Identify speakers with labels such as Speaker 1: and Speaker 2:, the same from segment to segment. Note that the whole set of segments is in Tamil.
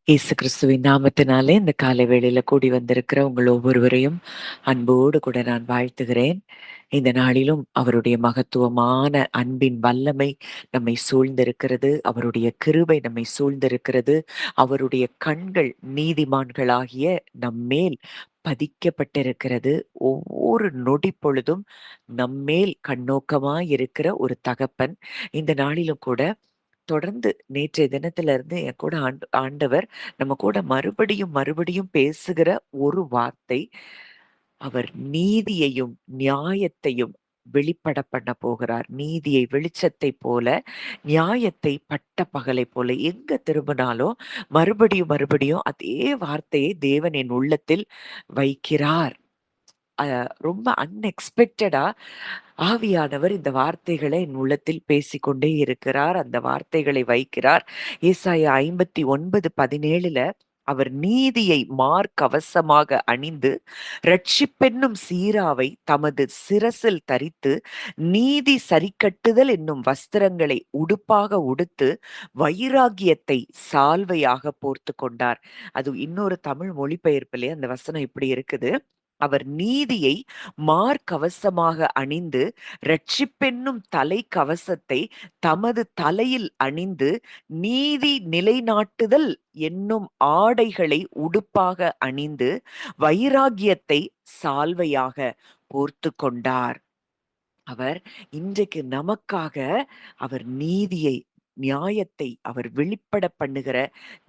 Speaker 1: இயேசு கிறிஸ்துவின் நாமத்தினாலே இந்த காலை வேளையில கூடி வந்திருக்கிற உங்கள் ஒவ்வொருவரையும் அன்போடு கூட நான் வாழ்த்துகிறேன். இந்த நாளிலும் அவருடைய மகத்துவமான அன்பின் வல்லமை நம்மை சூழ்ந்திருக்கிறது. அவருடைய கிருபை நம்மை சூழ்ந்திருக்கிறது. அவருடைய கண்கள் நீதிமான்களாகிய நம்மேல் பதிக்கப்பட்டிருக்கிறது. ஒவ்வொரு நொடி பொழுதும் நம்மேல் கண்ணோக்கமாய் இருக்கிற ஒரு தகப்பன் இந்த நாளிலும் கூட தொடர்ந்து நேற்றைய தினத்துல இருந்து என் கூட ஆண்டவர் நம்ம கூட மறுபடியும் மறுபடியும் பேசுகிற ஒரு வார்த்தை, அவர் நீதியையும் நியாயத்தையும் வெளிப்பட பண்ண போகிறார். நீதியை வெளிச்சத்தை போல, நியாயத்தை பட்ட பகலை போல. எங்க திரும்பினாலும் மறுபடியும் மறுபடியும் அதே வார்த்தையை தேவன் என் உள்ளத்தில் வைக்கிறார். ரொம்ப அன்எக்ஸ்பெக்டடா ஆவியானவர் இந்த வார்த்தைகளை என் உள்ளத்தில் பேசிக்கொண்டே இருக்கிறார். அந்த வார்த்தைகளை வைக்கிறார். ஏசாயா 59:17 அவர் நீதியை மார்க்கவசமாக அணிந்து இரட்சிப்பென்னும் சீராவை தமது சிரசில் தரித்து நீதி சரிக்கட்டுதல் என்னும் வஸ்திரங்களை உடுப்பாக உடுத்து வைராகியத்தை சால்வையாக போர்த்து கொண்டார். அது இன்னொரு தமிழ் மொழிபெயர்ப்பிலே அந்த வசனம் இப்படி இருக்குது. அவர் நீதியை மார்க்கவசமாக அணிந்து இரட்சிப்பென்னும் தலை கவசத்தை தமது தலையில் அணிந்து நீதி நிலைநாட்டுதல் என்னும் ஆடைகளை உடுப்பாக அணிந்து வைராகியத்தை சால்வையாக போர்த்து கொண்டார். அவர் இன்றைக்கு நமக்காக அவர் நீதியை நியாயத்தை அவர் வெளிப்பட பண்ணுகிற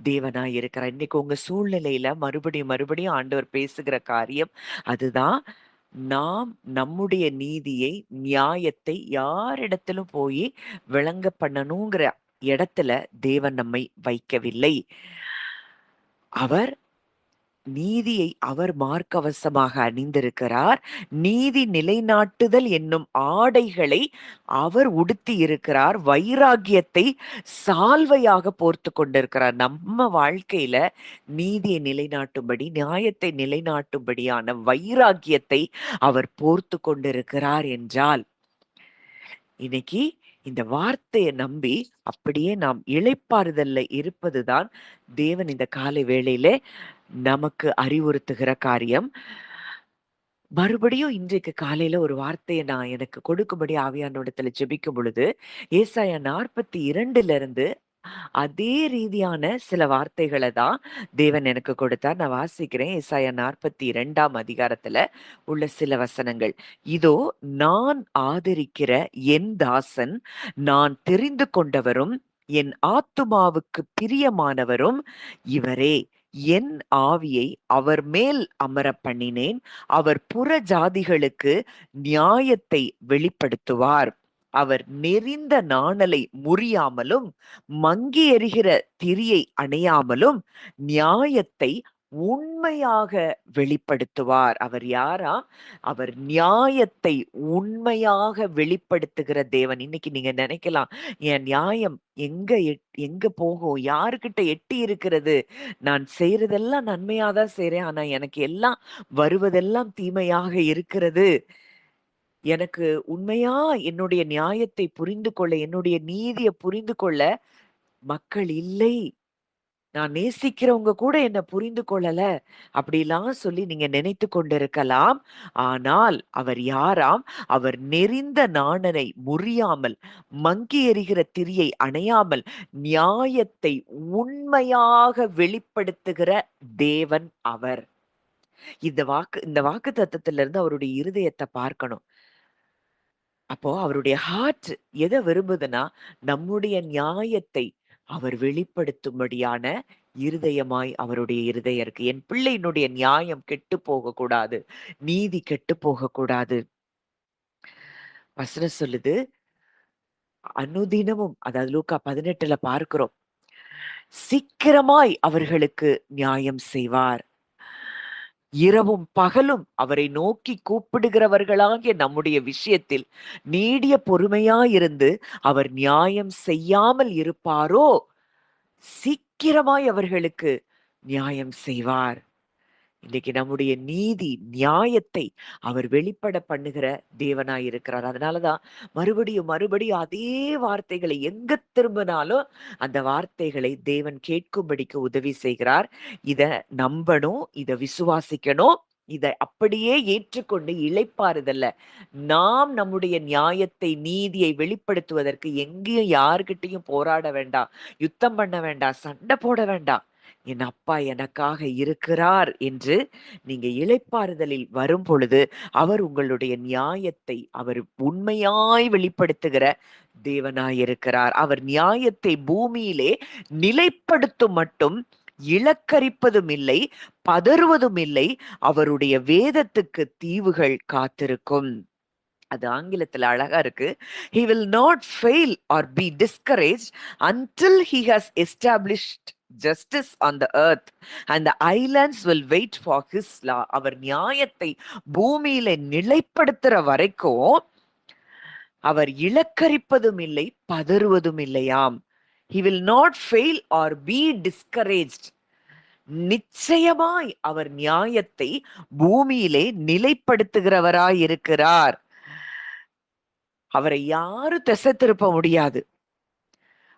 Speaker 1: தேவனாய் இருக்கிறார். இன்னைக்கு உங்க சூழ்நிலையில மறுபடியும் மறுபடியும் ஆண்டவர் பேசுகிற காரியம் அதுதான். நாம் நம்முடைய நீதியை நியாயத்தை யாரிடத்திலும் போய் விளங்க பண்ணணுங்கிற இடத்துல தேவன் நம்மை வைக்கவில்லை. அவர் நீதியை அவர் மார்க்கவசமாக அணிந்திருக்கிறார். நீதி நிலைநாட்டுதல் என்னும் ஆடைகளை அவர் உடுத்தி இருக்கிறார். வைராகியத்தை சால்வையாக போர்த்து கொண்டிருக்கிறார். நம்ம வாழ்க்கையில நீதியை நிலைநாட்டும்படி, நியாயத்தை நிலைநாட்டும்படியான வைராகியத்தை அவர் போர்த்து கொண்டிருக்கிறார் என்றால், இன்னைக்கு இந்த வார்த்தையை நம்பி அப்படியே நாம் இளைப்பாறுதல்ல இருப்பதுதான் தேவன் இந்த காலை வேளையிலே நமக்கு அறிவுறுத்துகிற காரியம். மறுபடியும் இன்றைக்கு காலையில ஒரு வார்த்தையை நான் எனக்கு கொடுக்கும்படி ஆவியானவரிடத்துல ஜெபிக்கும் பொழுது, ஏசாயா 42 இருந்து அதே ரீதியான சில வார்த்தைகளை தான் தேவன் எனக்கு கொடுத்தார். நான் வாசிக்கிறேன். ஏசாயா 42ஆம் அதிகாரத்துல உள்ள சில வசனங்கள். இதோ நான் ஆதரிக்கிற என் தாசன், நான் தெரிந்து கொண்டவரும் என் ஆத்துமாவுக்கு பிரியமானவரும் இவரே. என் ஆவியை அவர் மேல் அமர பண்ணினேன். அவர் புற ஜாதிகளுக்கு நியாயத்தை வெளிப்படுத்துவார். அவர் நெரிந்த நாணலை முறியாமலும் மங்கி எறிகிற திரியை அணையாமலும் நியாயத்தை உண்மையாக வெளிப்படுத்துவார். அவர் யாரா? அவர் நியாயத்தை உண்மையாக வெளிப்படுத்துகிற தேவன். இன்னைக்கு நீங்க நினைக்கலாம், என் நியாயம் எங்க போகும்? யாருக்கிட்ட எட்டி இருக்கிறது? நான் செய்யறதெல்லாம் நன்மையாதான் செய்றேன். ஆனா எனக்கு எல்லாம் வருவதெல்லாம் தீமையாக இருக்கிறது. எனக்கு உண்மையா என்னுடைய நியாயத்தை புரிந்து கொள்ள, என்னுடைய நீதியை புரிந்து கொள்ள மக்கள் இல்லை. நான் நேசிக்கிறவங்க கூட என்ன புரிந்து கொள்ளல. அப்படிலாம் சொல்லி நீங்க நினைத்து கொண்டிருக்கலாம். ஆனால் அவர் யாராம்? அவர் நெரிந்த நாணனை முறியாமல், மங்கி எறிகிற திரியை அணையாமல், நியாயத்தை உண்மையாக வெளிப்படுத்துகிற தேவன் அவர். இந்த வாக்குத்தத்தத்திலிருந்து அவருடைய இருதயத்தை பார்க்கணும். அப்போ அவருடைய ஹார்ட் எதை விரும்புதுன்னா, நம்முடைய நியாயத்தை அவர் வெளிப்படுத்தும்படியான இருதயமாய் அவருடைய இருதயம் இருக்கு. என் பிள்ளையினுடைய நியாயம் கெட்டு போகக்கூடாது. நீதி கெட்டு போகக்கூடாது. வசனம் சொல்லுது, அனுதினமும், அதாவது லூக்கா 18ல பார்க்கிறோம். சீக்கிரமாய் அவர்களுக்கு நியாயம் செய்வார். இரவும் பகலும் அவரை நோக்கி கூப்பிடுகிறவர்களாகிய நம்முடைய விஷயத்தில் நீடிய பொறுமையாயிருந்து அவர் நியாயம் செய்யாமல் இருப்பாரோ, சீக்கிரமாய் அவர்களுக்கு நியாயம் செய்வார். இன்னைக்கு நம்முடைய நீதி, நியாயத்தை அவர் வெளிப்பட பண்ணுகிற தேவனாய் இருக்கிறார். அதனாலதான் மறுபடியும், மறுபடியும் அதே வார்த்தைகளை எங்க திரும்பினாலும் அந்த வார்த்தைகளை தேவன் கேட்கும்படிக்கு உதவி செய்கிறார். இத நம்பணும், இத விசுவாசிக்கணும். இதை அப்படியே ஏற்றுக்கொண்டு இளைப்பாறுதல்ல நாம் நம்முடைய நியாயத்தை, நீதியை வெளிப்படுத்துவதற்கு எங்கேயும் யார்கிட்டயும் போராட வேண்டாம், யுத்தம் பண்ண வேண்டாம், சண்டை போட வேண்டாம். என் அப்பா எனக்காக இருக்கிறார் என்று நீங்க இளைப்பாறுதலில் வரும் பொழுது, அவர் உங்களுடைய நியாயத்தை அவர் உண்மையாய் வெளிப்படுத்துகிற தேவனாய் இருக்கிறார். அவர் நியாயத்தை பூமியிலே நிலைப்படுத்தும் மட்டும் இலக்கரிப்பதும் இல்லை, பதறுவதும் இல்லை. அவருடைய வேதத்துக்கு தீவுகள் காத்திருக்கும். அது ஆங்கிலத்துல அழகா இருக்கு. He will not fail or be discouraged until he has established justice on the earth and the islands will wait for his law. அவர் நியாயத்தை பூமியில நிலைப்படுத்துற வரைக்கும் அவர் இலக்கரிப்பதும் இல்லை, பதறுவதும் இல்லையாம். He will not fail or be discouraged. நிச்சயமாய் அவர் நியாயத்தை பூமியிலே நிலைப்படுத்துகிறவராய் இருக்கிறார். அவரை யாரும் திசை திருப்ப முடியாது.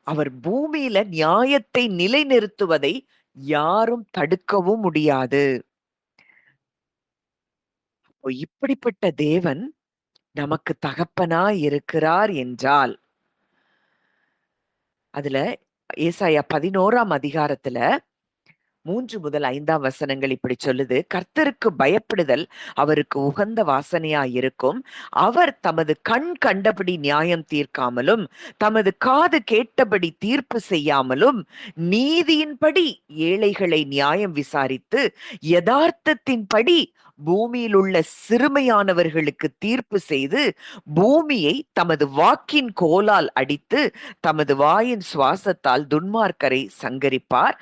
Speaker 1: அவர் பூமியில நியாயத்தை நிலைநிறுத்துவதை யாரும் தடுக்கவும் முடியாது. இப்படிப்பட்ட தேவன் நமக்கு தகப்பனாய் இருக்கிறார் என்றால், அதுல ஏசாயா 11ஆம் அதிகாரத்துல 3 முதல் 5ஆம் வசனங்கள் இப்படி சொல்லுது. கர்த்தருக்கு பயப்படுதல் அவருக்கு உகந்த வாசனையாய் இருக்கும். அவர் தமது கண் கண்டபடி நியாயம் தீர்க்காமலும் தமது காது கேட்டபடி தீர்ப்பு செய்யாமலும் நீதியின்படி ஏழைகளை நியாயம் விசாரித்து யதார்த்தத்தின்படி பூமியில் உள்ள சிறுமையானவர்களுக்கு தீர்ப்பு செய்து பூமியை தமது வாக்கின் கோலால் அடித்து தமது வாயின் சுவாசத்தால் துன்மார்க்கரை சங்கரிப்பார்.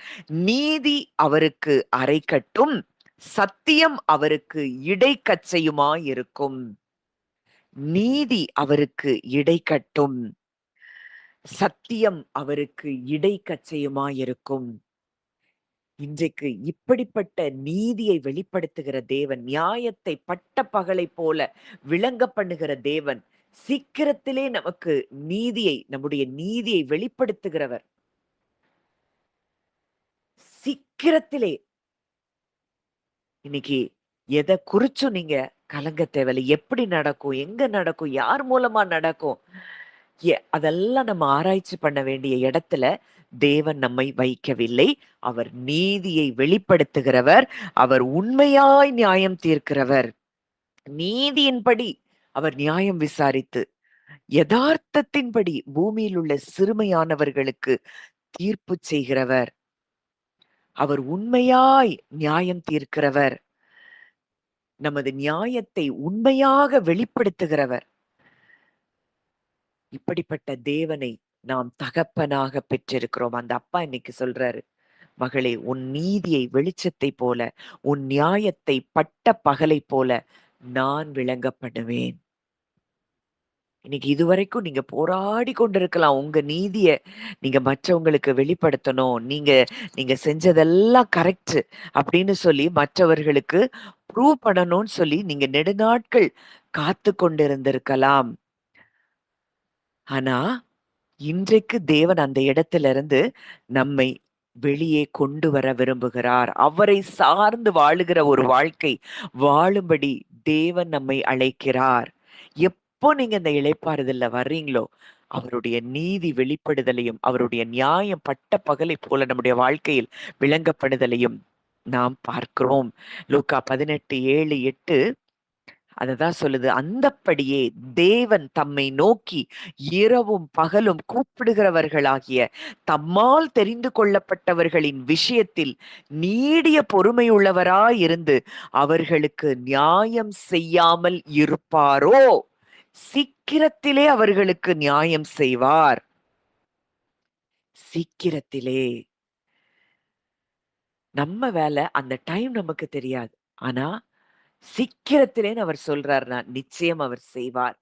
Speaker 1: நீதி அவருக்கு அரைக்கட்டும், சத்தியம் அவருக்கு இடைக்கச்சையுமாயிருக்கும். நீதி அவருக்கு இடைக்கட்டும், சத்தியம் அவருக்கு இடைக்கச்சையுமாயிருக்கும். இன்றைக்கு இப்படிப்பட்ட நீதியை வெளிப்படுத்துகிற தேவன், நியாயத்தை பட்ட பகலை போல விளங்க பண்ணுகிற தேவன், சீக்கிரத்திலே நமக்கு நீதியை, நம்முடைய நீதியை வெளிப்படுத்துகிறவர். சீக்கிரத்திலே. இன்னைக்கு எதை குறிச்சும் நீங்க கலங்க தேவையில்லை. எப்படி நடக்கும், எங்க நடக்கும், யார் மூலமா நடக்கும், அதெல்லாம் நம்ம ஆராய்ச்சி பண்ண வேண்டிய இடத்துல தேவன் நம்மை வைக்கவில்லை. அவர் நீதியை வெளிப்படுத்துகிறவர். அவர் உண்மையாய் நியாயம் தீர்க்கிறவர். நீதியின்படி அவர் நியாயம் விசாரித்து யதார்த்தத்தின்படி பூமியில் உள்ள சிறுமையானவர்களுக்கு தீர்ப்பு செய்கிறவர். அவர் உண்மையாய் நியாயம் தீர்க்கிறவர். நமது நியாயத்தை உண்மையாக வெளிப்படுத்துகிறவர். இப்படிப்பட்ட தேவனை நாம் தகப்பனாக பெற்றிருக்கிறோம். அந்த அப்பா இன்னைக்கு சொல்றாரு, மகளே, உன் நீதியை வெளிச்சத்தை போல, உன் நியாயத்தை பட்ட பகலை போல நான் விளங்க பண்ணுவேன். இன்னைக்கு இதுவரைக்கும் நீங்க போராடி கொண்டிருக்கலாம். உங்க நீதிய நீங்க மற்றவங்களுக்கு வெளிப்படுத்தணும். நீங்க செஞ்சதெல்லாம் கரெக்ட் அப்படின்னு சொல்லி மற்றவர்களுக்கு ப்ரூவ் பண்ணணும்னு சொல்லி நீங்க நெடுநாட்கள் காத்து கொண்டிருந்திருக்கலாம். ஆனா இன்றைக்கு தேவன் அந்த இடத்துல இருந்து நம்மை வெளியே கொண்டு வர விரும்புகிறார். அவரை சார்ந்து வாழுகிற ஒரு வாழ்க்கை வாழும்படி தேவன் நம்மை அழைக்கிறார். எப்போ நீங்க இந்த இளைப்பாறுதல்ல வர்றீங்களோ, அவருடைய நீதி வெளிப்படுதலையும் அவருடைய நியாயம் பட்ட பகலை போல நம்முடைய வாழ்க்கையில் விளங்கப்படுதலையும் நாம் பார்க்கிறோம். லூக்கா 18:7-8 அததான் சொல்லுது. அந்தப்படியே தேவன் தம்மை நோக்கி இரவும் பகலும் கூப்பிடுகிறவர்களாகிய தம்மால் தெரிந்து கொள்ளப்பட்டவர்களின் விஷயத்தில் நீடிய பொறுமையுள்ளவராயிருந்து அவர்களுக்கு நியாயம் செய்யாமல் இருப்பாரோ? சீக்கிரத்திலே அவர்களுக்கு நியாயம் செய்வார். சீக்கிரத்திலே. நம்ம வேலை அந்த டைம் நமக்கு தெரியாது. ஆனா சீக்கிரத்திலேன்னு அவர் சொல்றாருன்னா நிச்சயம் அவர் செய்வார்.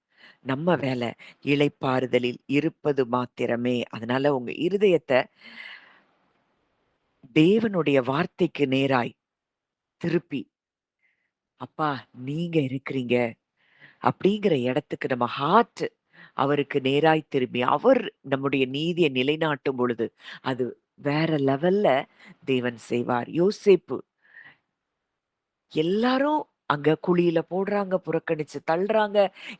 Speaker 1: நம்ம வேலை இளைப்பாறுதலில் இருப்பது மாத்திரமே. அதனால உங்க இருதயத்தை தேவனுடைய வார்த்தைக்கு நேராய் திருப்பி, அப்பா நீங்க இருக்கிறீங்க அப்படிங்கிற இடத்துக்கு நம்ம ஹார்ட் அவருக்கு நேராய் திரும்பி, அவர் நம்முடைய நீதியை நிலைநாட்டும் பொழுது, அது வேற லெவல்ல தேவன் செய்வார். யோசேப்பு எல்லாரும் அங்க குழியில போடுறாங்க, புறக்கணிச்சு தள்ளுறாங்க.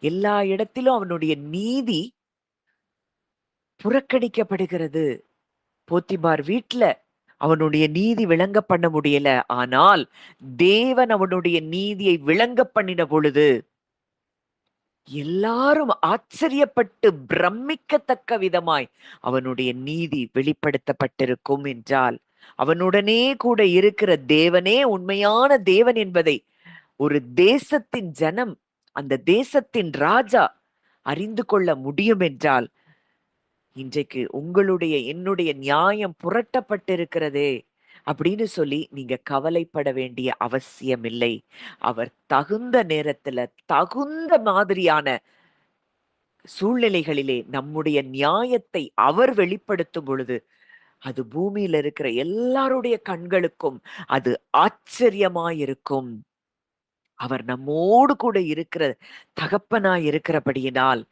Speaker 1: எல்லா இடத்திலும் அவனுடைய நீதி புறக்கணிக்கப்படுகிறது. போத்திபார் வீட்ல அவனுடைய நீதி விளங்க பண்ண முடியல. ஆனால் தேவன் அவனுடைய நீதியை விளங்க பண்ணின பொழுது எல்லாரும் ஆச்சரியப்பட்டு பிரமிக்கத்தக்க விதமாய் அவனுடைய நீதி வெளிப்படுத்தப்பட்டிருக்கும் என்றால், அவனுடனே கூட இருக்கிற தேவனே உண்மையான தேவன் என்பதை ஒரு தேசத்தின் ஜனம், அந்த தேசத்தின் ராஜா அறிந்து கொள்ள முடியும் என்றால், இன்றைக்கு உங்களுடைய என்னுடைய நியாயம் புரட்டப்பட்டிருக்கிறதே அப்படின்னு சொல்லி நீங்க கவலைப்பட வேண்டிய அவசியம் இல்லை. அவர் தகுந்த நேரத்துல தகுந்த மாதிரியான சூழ்நிலைகளிலே நம்முடைய நியாயத்தை அவர் வெளிப்படுத்தும் பொழுது, அது பூமியில இருக்கிற எல்லாருடைய கண்களுக்கும் அது ஆச்சரியமாயிருக்கும். அவர் நம்மோடு கூட இருக்கிற தகப்பனாய் இருக்கிறபடியினால்,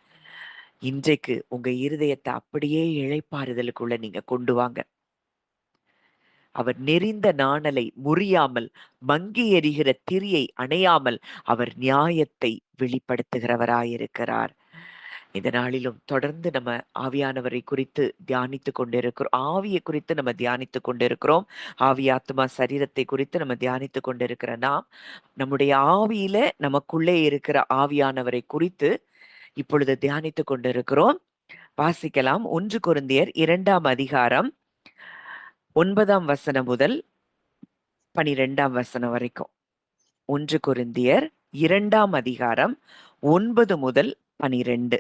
Speaker 1: இன்றைக்கு உங்க இருதயத்தை அப்படியே இளைப்பாறுதலுக்குள்ள நீங்க கொண்டு வாங்க. அவர் நெரிந்த நாணலை முறியாமல், மங்கி எரிகிற திரியை அணையாமல், அவர் நியாயத்தை வெளிப்படுத்துகிறவராயிருக்கிறார். இந்த நாளிலும் தொடர்ந்து நம்ம ஆவியானவரை குறித்து தியானித்துக் கொண்டிருக்கிறோம். ஆவியை குறித்து நம்ம தியானித்துக் கொண்டிருக்கிறோம். ஆவி, ஆத்மா, சரீரத்தை குறித்து நம்ம தியானித்துக் கொண்டிருக்கிற நாம், நம்முடைய ஆவியில நமக்குள்ளே இருக்கிற ஆவியானவரை குறித்து இப்பொழுது தியானித்துக் கொண்டிருக்கிறோம். வாசிக்கலாம். 1 கொரிந்தியர் 2ஆம் அதிகாரம் 9ஆம் வசனம் முதல் 12ஆம் வசனம் வரைக்கும். 1 கொரிந்தியர் 2ஆம் அதிகாரம் 9 முதல் 12.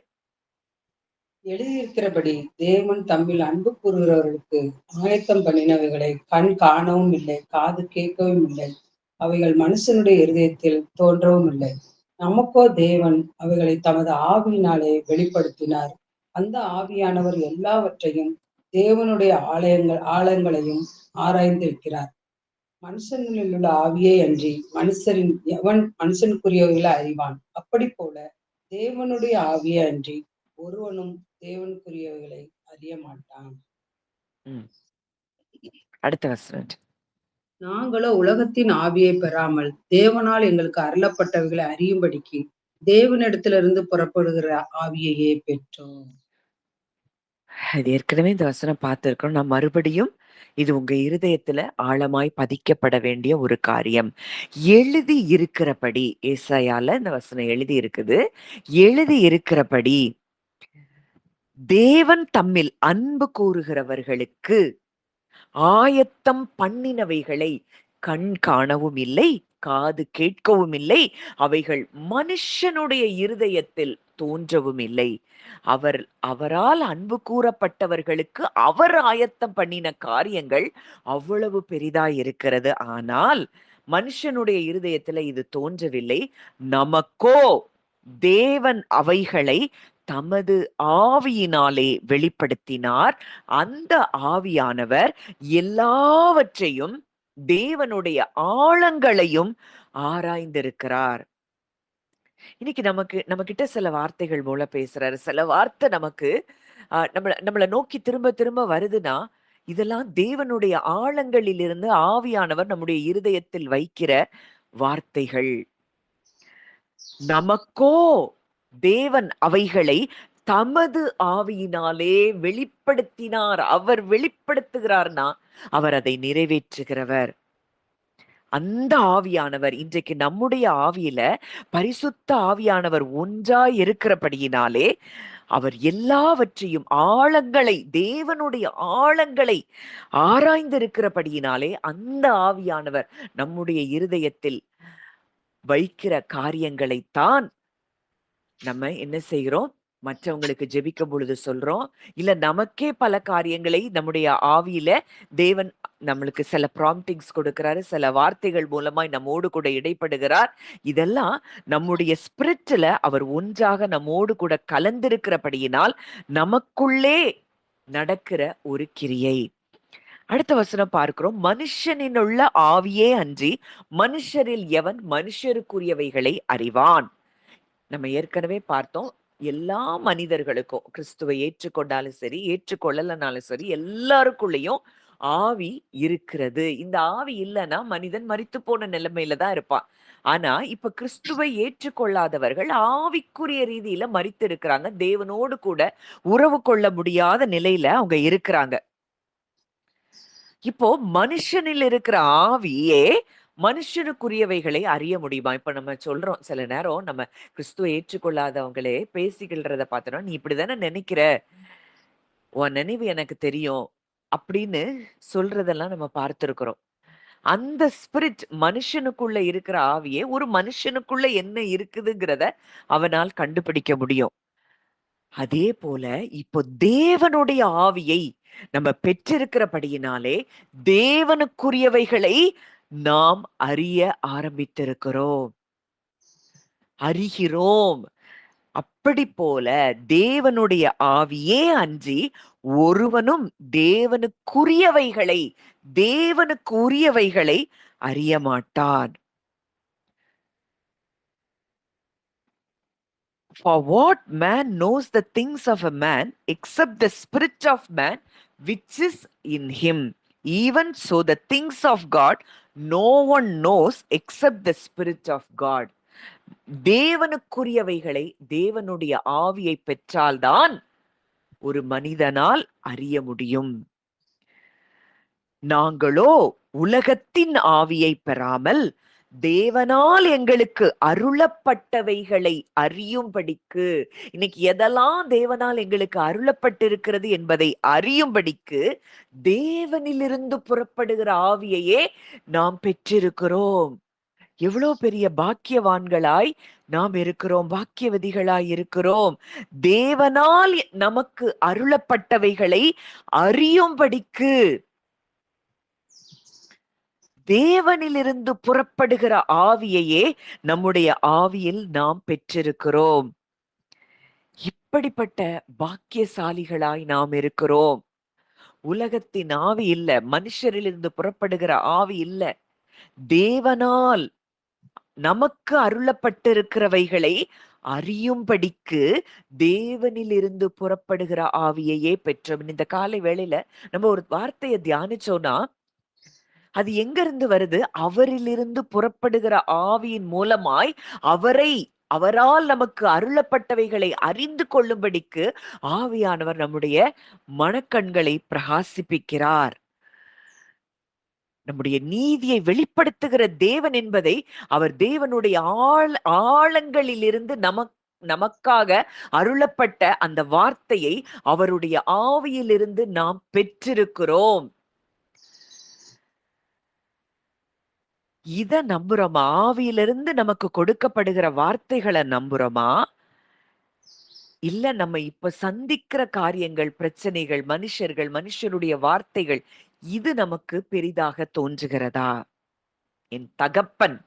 Speaker 2: எழுதியிருக்கிறபடி தேவன் தம்மில் அன்பு கூறுகிறவர்களுக்கு ஆயத்தம் பண்ணினவைகளை கண் காணவும் இல்லை, காது கேட்கவும் இல்லை, அவைகள் மனுஷனுடைய இருதயத்தில் தோன்றவும் இல்லை. நமக்கோ தேவன் அவைகளை தமது ஆவியினாலே வெளிப்படுத்தினார். அந்த ஆவியானவர் எல்லாவற்றையும் தேவனுடைய ஆலயங்களையும் ஆராய்ந்திருக்கிறார். மனுஷனில் உள்ள ஆவியே அன்றி மனுஷரின் எவன் மனுஷனுக்குரியவர்களை அறிவான். அப்படி போல தேவனுடைய ஆவியே அன்றி ஒருவனும் தேவனுக்குரியவர்களை அறிய மாட்டான்.
Speaker 1: அடுத்த வசனம்.
Speaker 2: நாங்களோ உலகத்தின் ஆவியை பெறாமல் தேவனால் எங்களுக்கு அருளப்பட்டவைகளை அறியும்படிக்கு தேவனிடத்திலிருந்து புறப்படுகிற ஆவியையே பெற்றோம்.
Speaker 1: இது ஏற்கனவே இந்த வசனம் பார்த்திருக்கோம். நான் மறுபடியும் இது உங்க இருதயத்துல ஆழமாய் பதிக்கப்பட வேண்டிய ஒரு காரியம். எழுதி இருக்கிறபடி, ஏசாயால இந்த வசனம் எழுதி இருக்குது. எழுதி இருக்கிறபடி தேவன் தம்மில் அன்பு கூறுகிறவர்களுக்கு ஆயத்தம் பண்ணினவைகளை கண் காணவும் இல்லை, காது கேட்கவும் இல்லை, அவைகள் மனுஷனுடைய இருதயத்தில் தோன்றவும் இல்லை. அவரால் அன்பு கூறப்பட்டவர்களுக்கு அவர் ஆயத்தம் பண்ணின காரியங்கள் அவ்வளவு பெரிதாய் இருக்கிறது. ஆனால் மனுஷனுடைய இருதயத்துல இது தோன்றவில்லை. நமக்கோ தேவன் அவைகளை தமது ஆவியினாலே வெளிப்படுத்தினார். அந்த ஆவியானவர் எல்லாவற்றையும், தேவனுடைய ஆழங்களையும் ஆராய்ந்திருக்கிறார். இன்னைக்கு நம்ம கிட்ட சில வார்த்தைகள் மூலம் பேசுறாரு. சில வார்த்தை நமக்கு நம்மள நோக்கி திரும்ப திரும்ப வருதுன்னா, இதெல்லாம் தேவனுடைய ஆழங்களிலிருந்து ஆவியானவர் நம்முடைய இருதயத்தில் வைக்கிற வார்த்தைகள். நமக்கோ தேவன் அவைகளை தமது ஆவியினாலே வெளிப்படுத்தினார். அவர் வெளிப்படுத்துகிறார்னா அவர் அதை நிறைவேற்றுகிறவர். அந்த ஆவியானவர் இன்றைக்கு நம்முடைய ஆவியில பரிசுத்த ஆவியானவர் ஒன்றாய் இருக்கிறபடியினாலே அவர் எல்லாவற்றையும் ஆழங்களை, தேவனுடைய ஆழங்களை ஆராய்ந்திருக்கிறபடியினாலே அந்த ஆவியானவர் நம்முடைய இருதயத்தில் வைக்கிற காரியங்களைத்தான் நம்ம என்ன செய்கிறோம், மற்றவங்களுக்கு ஜெபிக்கும் பொழுது சொல்றோம். இல்ல நமக்கே பல காரியங்களை நம்முடைய ஆவியில தேவன் நம்மளுக்கு சில ப்ராம்ப்டிங்ஸ் கொடுக்கிறாரு. சில வார்த்தைகள் மூலமாய் நம்மோடு கூட இடைப்படுகிறார். இதெல்லாம் நம்முடைய ஸ்பிரிட்ல அவர் ஒன்றாக நம்மோடு கூட கலந்திருக்கிறபடியினால் நமக்குள்ளே நடக்கிற ஒரு கிரியை. அடுத்த வசனம் பார்க்கிறோம், மனுஷனில் உள்ள ஆவியே அன்றி மனுஷரில் எவன் மனுஷருக்குரியவைகளை அறிவான். நம்ம ஏற்கனவே பார்த்தோம், எல்லா மனிதர்களுக்கும் கிறிஸ்துவை ஏற்றுக்கொண்டாலும் சரி, ஏற்றுக்கொள்ளலனாலும் சரி, எல்லாருக்குள்ளயும் ஆவி இருக்கிறது. இந்த ஆவி இல்லைன்னா மனிதன் மரித்து போன நிலைமையில தான் இருப்பான். ஆனா இப்ப கிறிஸ்துவை ஏற்றுக்கொள்ளாதவர்கள் ஆவிக்குரிய ரீதியில மரித்து இருக்கிறாங்க. தேவனோடு கூட உறவு கொள்ள முடியாத நிலையில அவங்க இருக்கிறாங்க. இப்போ மனுஷனில் இருக்கிற ஆவியே மனுஷனுக்குரியவைகளை அறிய முடியுமா? இப்ப நம்ம சொல்றோம், சில நேரம் நம்ம கிறிஸ்துவ ஏற்றுக்கொள்ளாதவங்களே பேசிக்கில்றத பார்த்தோம்னா, "நீ இப்படிதானே நெனைக்கிற. உன் நினைவு எனக்கு தெரியும்." அப்படின்னு சொல்றதெல்லாம் நம்ம பார்த்திருக்கிறோம். அந்த ஸ்பிரிட் மனுஷனுக்குள்ள இருக்கிற ஆவியே, ஒரு மனுஷனுக்குள்ள என்ன இருக்குதுங்கிறத அவனால் கண்டுபிடிக்க முடியும். அதே போல இப்போ தேவனுடைய ஆவியை நம்ம பெற்றிருக்கிறபடியினாலே தேவனுக்குரியவைகளை நாம் அறிய ஆரம்பித்திருக்கிறோம், அறிகிறோம். அப்படி போல தேவனுடைய ஆவியே அன்றி ஒருவனும் தேவனுக்குரியவைகளை தேவனுக்குரியவைகளை அறிய மாட்டான். For what man knows the things of a man except the spirit of man which is in him? Even so, the things of God no one knows except the spirit of God. தேவனுக்குரியவைகளை தேவனுடைய ஆவியை பெற்றால்தான் ஒரு மனிதனால் அறிய முடியும். நாங்களோ உலகத்தின் ஆவியை பெறாமல் தேவனால் எங்களுக்கு அருளப்பட்டவைகளை அறியும்படிக்கு, இன்னைக்கு எதெல்லாம் தேவனால் எங்களுக்கு அருளப்பட்டிருக்கிறது என்பதை அறியும்படிக்கு தேவனிலிருந்து புறப்படுகிற ஆவியையே நாம் பெற்றிருக்கிறோம். எவ்வளவு பெரிய பாக்கியவான்களாய் நாம் இருக்கிறோம், பாக்கியவதிகளாய் இருக்கிறோம். தேவனால் நமக்கு அருளப்பட்டவைகளை அறியும்படிக்கு தேவனிலிருந்து புறப்படுகிற ஆவியையே நம்முடைய ஆவியில் நாம் பெற்றிருக்கிறோம். இப்படிப்பட்ட பாக்கியசாலிகளாய் நாம் இருக்கிறோம். உலகத்தின் ஆவி இல்ல, மனுஷரிலிருந்து புறப்படுகிற ஆவி இல்ல, தேவனால் நமக்கு அருளப்பட்டிருக்கிறவைகளை அறியும்படிக்கு தேவனிலிருந்து புறப்படுகிற ஆவியையே பெற்றோம். இந்த காலை வேளையில நம்ம ஒரு வார்த்தையை தியானிச்சோம்னா, அது எங்க இருந்து வருது? அவரிலிருந்து புறப்படுகிற ஆவியின் மூலமாய் அவரால் நமக்கு அருளப்பட்டவைகளை அறிந்து கொள்ளும்படிக்கு ஆவியானவர் நம்முடைய மனக்கண்களை பிரகாசிப்பிக்கிறார். நம்முடைய நீதியை வெளிப்படுத்துகிற தேவன் என்பதை அவர் தேவனுடைய ஆழங்களிலிருந்து நமக்காக அருளப்பட்ட அந்த வார்த்தையை அவருடைய ஆவியிலிருந்து நாம் பெற்றிருக்கிறோம். இத நம்புறோமா? ஆவியிலிருந்து நமக்கு கொடுக்கப்படுகிற வார்த்தைகளை நம்புறோமா? இல்ல நம்ம இப்ப சந்திக்கிற காரியங்கள், பிரச்சனைகள், மனுஷருடைய வார்த்தைகள், இது நமக்கு பெரிதாக தோன்றுகிறதா? என் தகப்பன்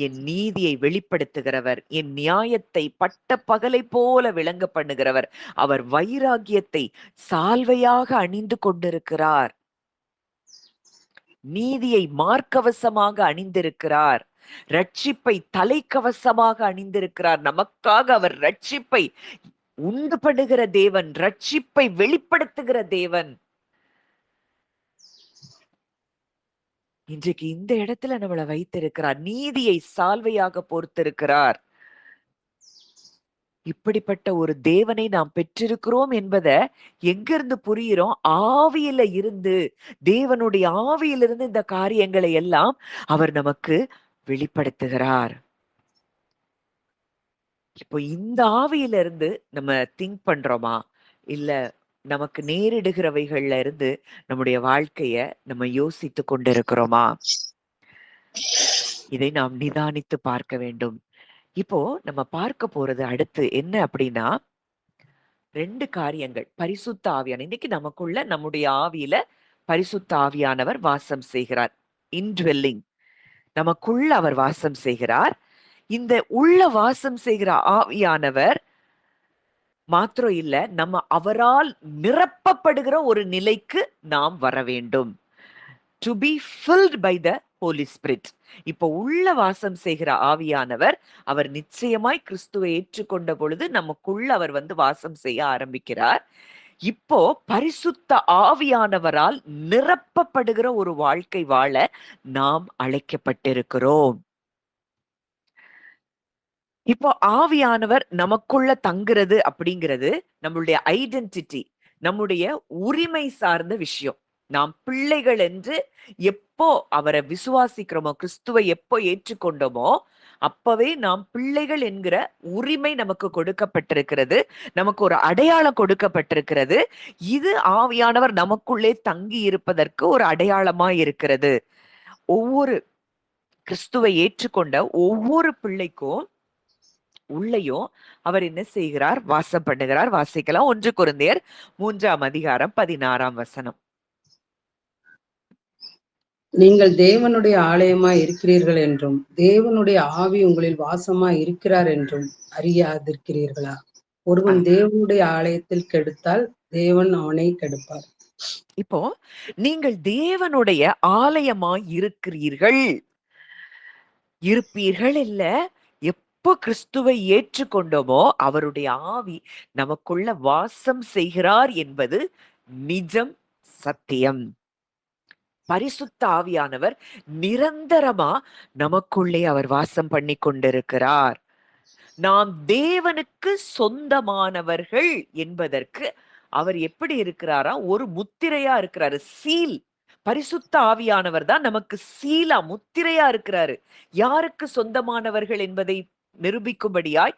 Speaker 1: என் நீதியை வெளிப்படுத்துகிறவர், என் நியாயத்தை பட்ட பகலை போல விளங்க பண்ணுகிறவர், அவர் வைராகியத்தை சால்வையாக அணிந்து கொண்டிருக்கிறார், நீதியை மார்க்கவசமாக அணிந்திருக்கிறார், ரட்சிப்பை தலைக்கவசமாக அணிந்திருக்கிறார். நமக்காக அவர் ரட்சிப்பை உண்டு பண்ணுகிற தேவன், ரட்சிப்பை வெளிப்படுத்துகிற தேவன். இன்றைக்கு இந்த இடத்துல நம்மளை வைத்திருக்கிறார், நீதியை சால்வையாக போர்த்திருக்கிறார். இப்படிப்பட்ட ஒரு தேவனை நாம் பெற்றிருக்கிறோம் என்பதை எங்கிருந்து புரிகிறோம்? ஆவியில இருந்து, தேவனுடைய ஆவியிலிருந்து இந்த காரியங்களை எல்லாம் அவர் நமக்கு வெளிப்படுத்துகிறார். இப்போ இந்த ஆவியில இருந்து நம்ம திங்க் பண்றோமா? இல்ல நமக்கு நேரிடுகிறவைகள்ல இருந்து நம்முடைய வாழ்க்கைய நம்ம யோசித்து கொண்டிருக்கிறோமா? இதை நாம் நிதானித்து பார்க்க வேண்டும். இப்போ நம்ம பார்க்க போறது அடுத்து என்ன அப்படின்னா, 2 காரியங்கள். பரிசுத்த ஆவியான, இன்னைக்கு நமக்குள்ள நம்முடைய ஆவியில பரிசுத்த ஆவியானவர் வாசம் செய்கிறார். இன்ட்வெல்லிங், நமக்குள்ள அவர் வாசம் செய்கிறார். இந்த உள்ள வாசம் செய்கிற ஆவியானவர் மாத்திரம் இல்ல, நம்ம அவரால் நிரப்பப்படுகிற ஒரு நிலைக்கு நாம் வர வேண்டும். To be filled by the holy spirit. இப்போ உள்ள வாசம் செய்கிற ஆவியானவர், அவர் நிச்சயமாய் கிறிஸ்துவை ஏற்றுக்கொண்ட பொழுது நமக்குள்ள அவர் வாசம் செய்ய ஆரம்பிக்கிறார். இப்போ பரிசுத்த ஆவியானவரால் நிரப்பப்படுகிற ஒரு வாழ்க்கை வாழ நாம் அழைக்கப்பட்டிருக்கிறோம். இப்போ ஆவியானவர் நமக்குள்ள தங்குறது அப்படிங்கிறது நம்மளுடைய ஐடென்டிட்டி, நம்முடைய உரிமை சார்ந்த விஷயம். நாம் பிள்ளைகள் என்று எப்போ அவரை விசுவாசிக்கிறோமோ, கிறிஸ்துவை எப்போ ஏற்றுக்கொண்டோமோ, அப்பவே நாம் பிள்ளைகள் என்கிற உரிமை நமக்கு கொடுக்கப்பட்டிருக்கிறது. நமக்கு ஒரு அடையாளம் கொடுக்கப்பட்டிருக்கிறது. இது ஆவியானவர் நமக்குள்ளே தங்கி இருப்பதற்கு ஒரு அடையாளமா இருக்கிறது. ஒவ்வொரு கிறிஸ்துவை ஏற்றுக்கொண்ட ஒவ்வொரு பிள்ளைக்கும் உள்ளேயும் அவர் என்ன செய்கிறார்? வாசம் பண்ணுகிறார். வாசிக்கலாம். 1 கொரிந்தியர் 3ஆம் அதிகாரம் 16ஆம் வசனம்.
Speaker 2: நீங்கள் தேவனுடைய ஆலயமாய் இருக்கிறீர்கள் என்றும் தேவனுடைய ஆவி உங்களில் வாசமாய் இருக்கிறார் என்றும் அறியாதிருக்கிறீர்களா? ஒருவன் தேவனுடைய ஆலயத்தில் கெடுத்தால் தேவன் அவனை கெடுப்பார்.
Speaker 1: இப்போ நீங்கள் தேவனுடைய ஆலயமாய் இருக்கிறீர்கள், இருப்பீர்கள் இல்ல. எப்போ கிறிஸ்துவை ஏற்றுக்கொண்டோமோ அவருடைய ஆவி நமக்குள்ள வாசம் செய்கிறார் என்பது நிஜம், சத்தியம். பரிசுத்த ஆவியானவர் நிரந்தரமா நமக்குள்ளே அவர் வாசம் பண்ணி கொண்டிருக்கிறார். நாம் தேவனுக்கு சொந்தமானவர்கள் என்பதற்கு அவர் எப்படி இருக்கிறாரா? ஒரு முத்திரையா இருக்கிறாரு, சீல். பரிசுத்த ஆவியானவர் தான் நமக்கு சீலா, முத்திரையா இருக்கிறாரு. யாருக்கு சொந்தமானவர்கள் என்பதை நிரூபிக்கும்படியாய்,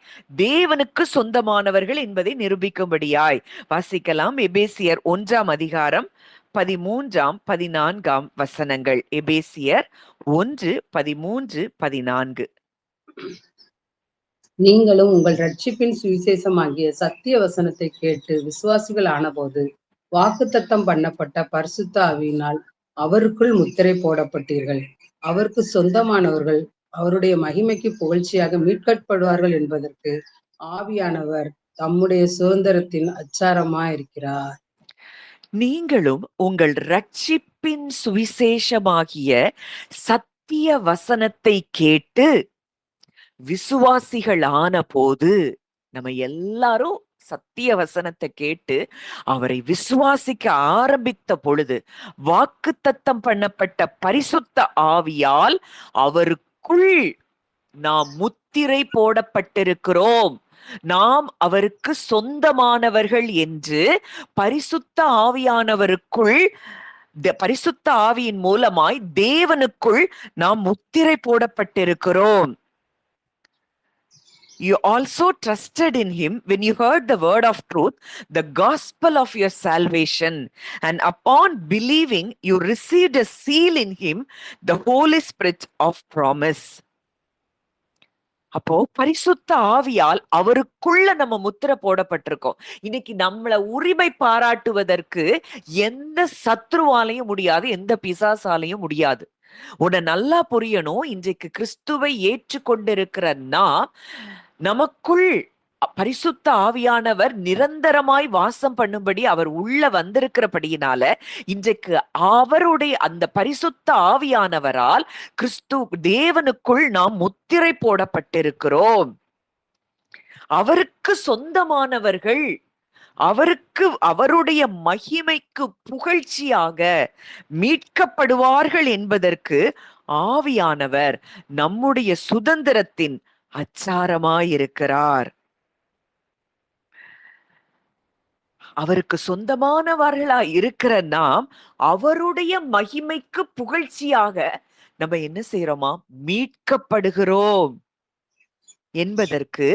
Speaker 1: தேவனுக்கு சொந்தமானவர்கள் என்பதை நிரூபிக்கும்படியாய். வாசிக்கலாம். எபேசியர் 1ஆம் அதிகாரம் 13ஆம் 14ஆம் வசனங்கள். எபேசியர் 1, 13, 14.
Speaker 2: நீங்களும் உங்கள் ரட்சிப்பின் சுவிசேஷமாகிய சத்திய வசனத்தை கேட்டு விசுவாசிகள் ஆனபோது வாக்குத்தத்தம் பண்ணப்பட்ட பரிசுத்த ஆவியினால் அவருக்குள் முத்திரை போடப்பட்டீர்கள். அவருக்கு சொந்தமானவர்கள் அவருடைய மகிமைக்கு புகழ்ச்சியாக மீட்கப்படுவார்கள் என்பதற்கு ஆவியானவர் தம்முடைய சுதந்திரத்தின் அச்சாரமாயிருக்கிறார்.
Speaker 1: நீங்களும் உங்கள் ரட்சிப்பின் சுவிசேஷமாகிய சத்திய வசனத்தை கேட்டு விசுவாசிகள் ஆன போது, நம்ம எல்லாரும் சத்திய வசனத்தை கேட்டு அவரை விசுவாசிக்க ஆரம்பித்த பொழுது, வாக்குத்தத்தம் பண்ணப்பட்ட பரிசுத்த ஆவியால் அவருக்குள் நாம் முத்திரை போடப்பட்டிருக்கிறோம். நாம் அவருக்கு சொந்தமானவர்கள் என்று பரிசுத்த ஆவியானவருக்குள், பரிசுத்த ஆவியின் மூலமாய் தேவனுக்குள் நாம் முத்திரை போடப்பட்டிருக்கிறோம். You also trusted in him when you heard the word of truth, the gospel of your salvation, and upon believing you received a seal in him, the Holy Spirit of promise. அப்போ பரிசுத்த ஆவியால் அவருக்குள்ள நம்ம முத்திரை போடப்பட்டிருக்கோம். இன்னைக்கு நம்மள உரிமை பாராட்டுவதற்கு எந்த சத்ருவாலையும் முடியாது, எந்த பிசாசாலையும் முடியாது. உன்னை நல்லா புரியணும். இன்றைக்கு கிறிஸ்துவை ஏற்றுக்கொண்டிருக்கிற நாம், நமக்குள் பரிசுத்த ஆவியானவர் நிரந்தரமாய் வாசம் பண்ணும்படி அவர் உள்ள வந்திருக்கிறபடியினால, இன்றைக்கு அவருடைய அந்த பரிசுத்த ஆவியானவரால் கிறிஸ்து தேவனுக்குள் நாம் முத்திரை போடப்பட்டிருக்கிறோம். அவருக்கு சொந்தமானவர்கள், அவருக்கு அவருடைய மகிமைக்கு புகழ்ச்சியாக மீட்கப்படுவார்கள் என்பதற்கு ஆவியானவர் நம்முடைய சுதந்திரத்தின் அச்சாரமாயிருக்கிறார். அவருக்கு சொந்தமானவர்களா இருக்கிற நாம் அவருடைய மகிமைக்கு புகழ்ச்சியாக நம்ம என்ன செய்யறோமா? மீட்கப்படுகிறோம் என்பதற்கு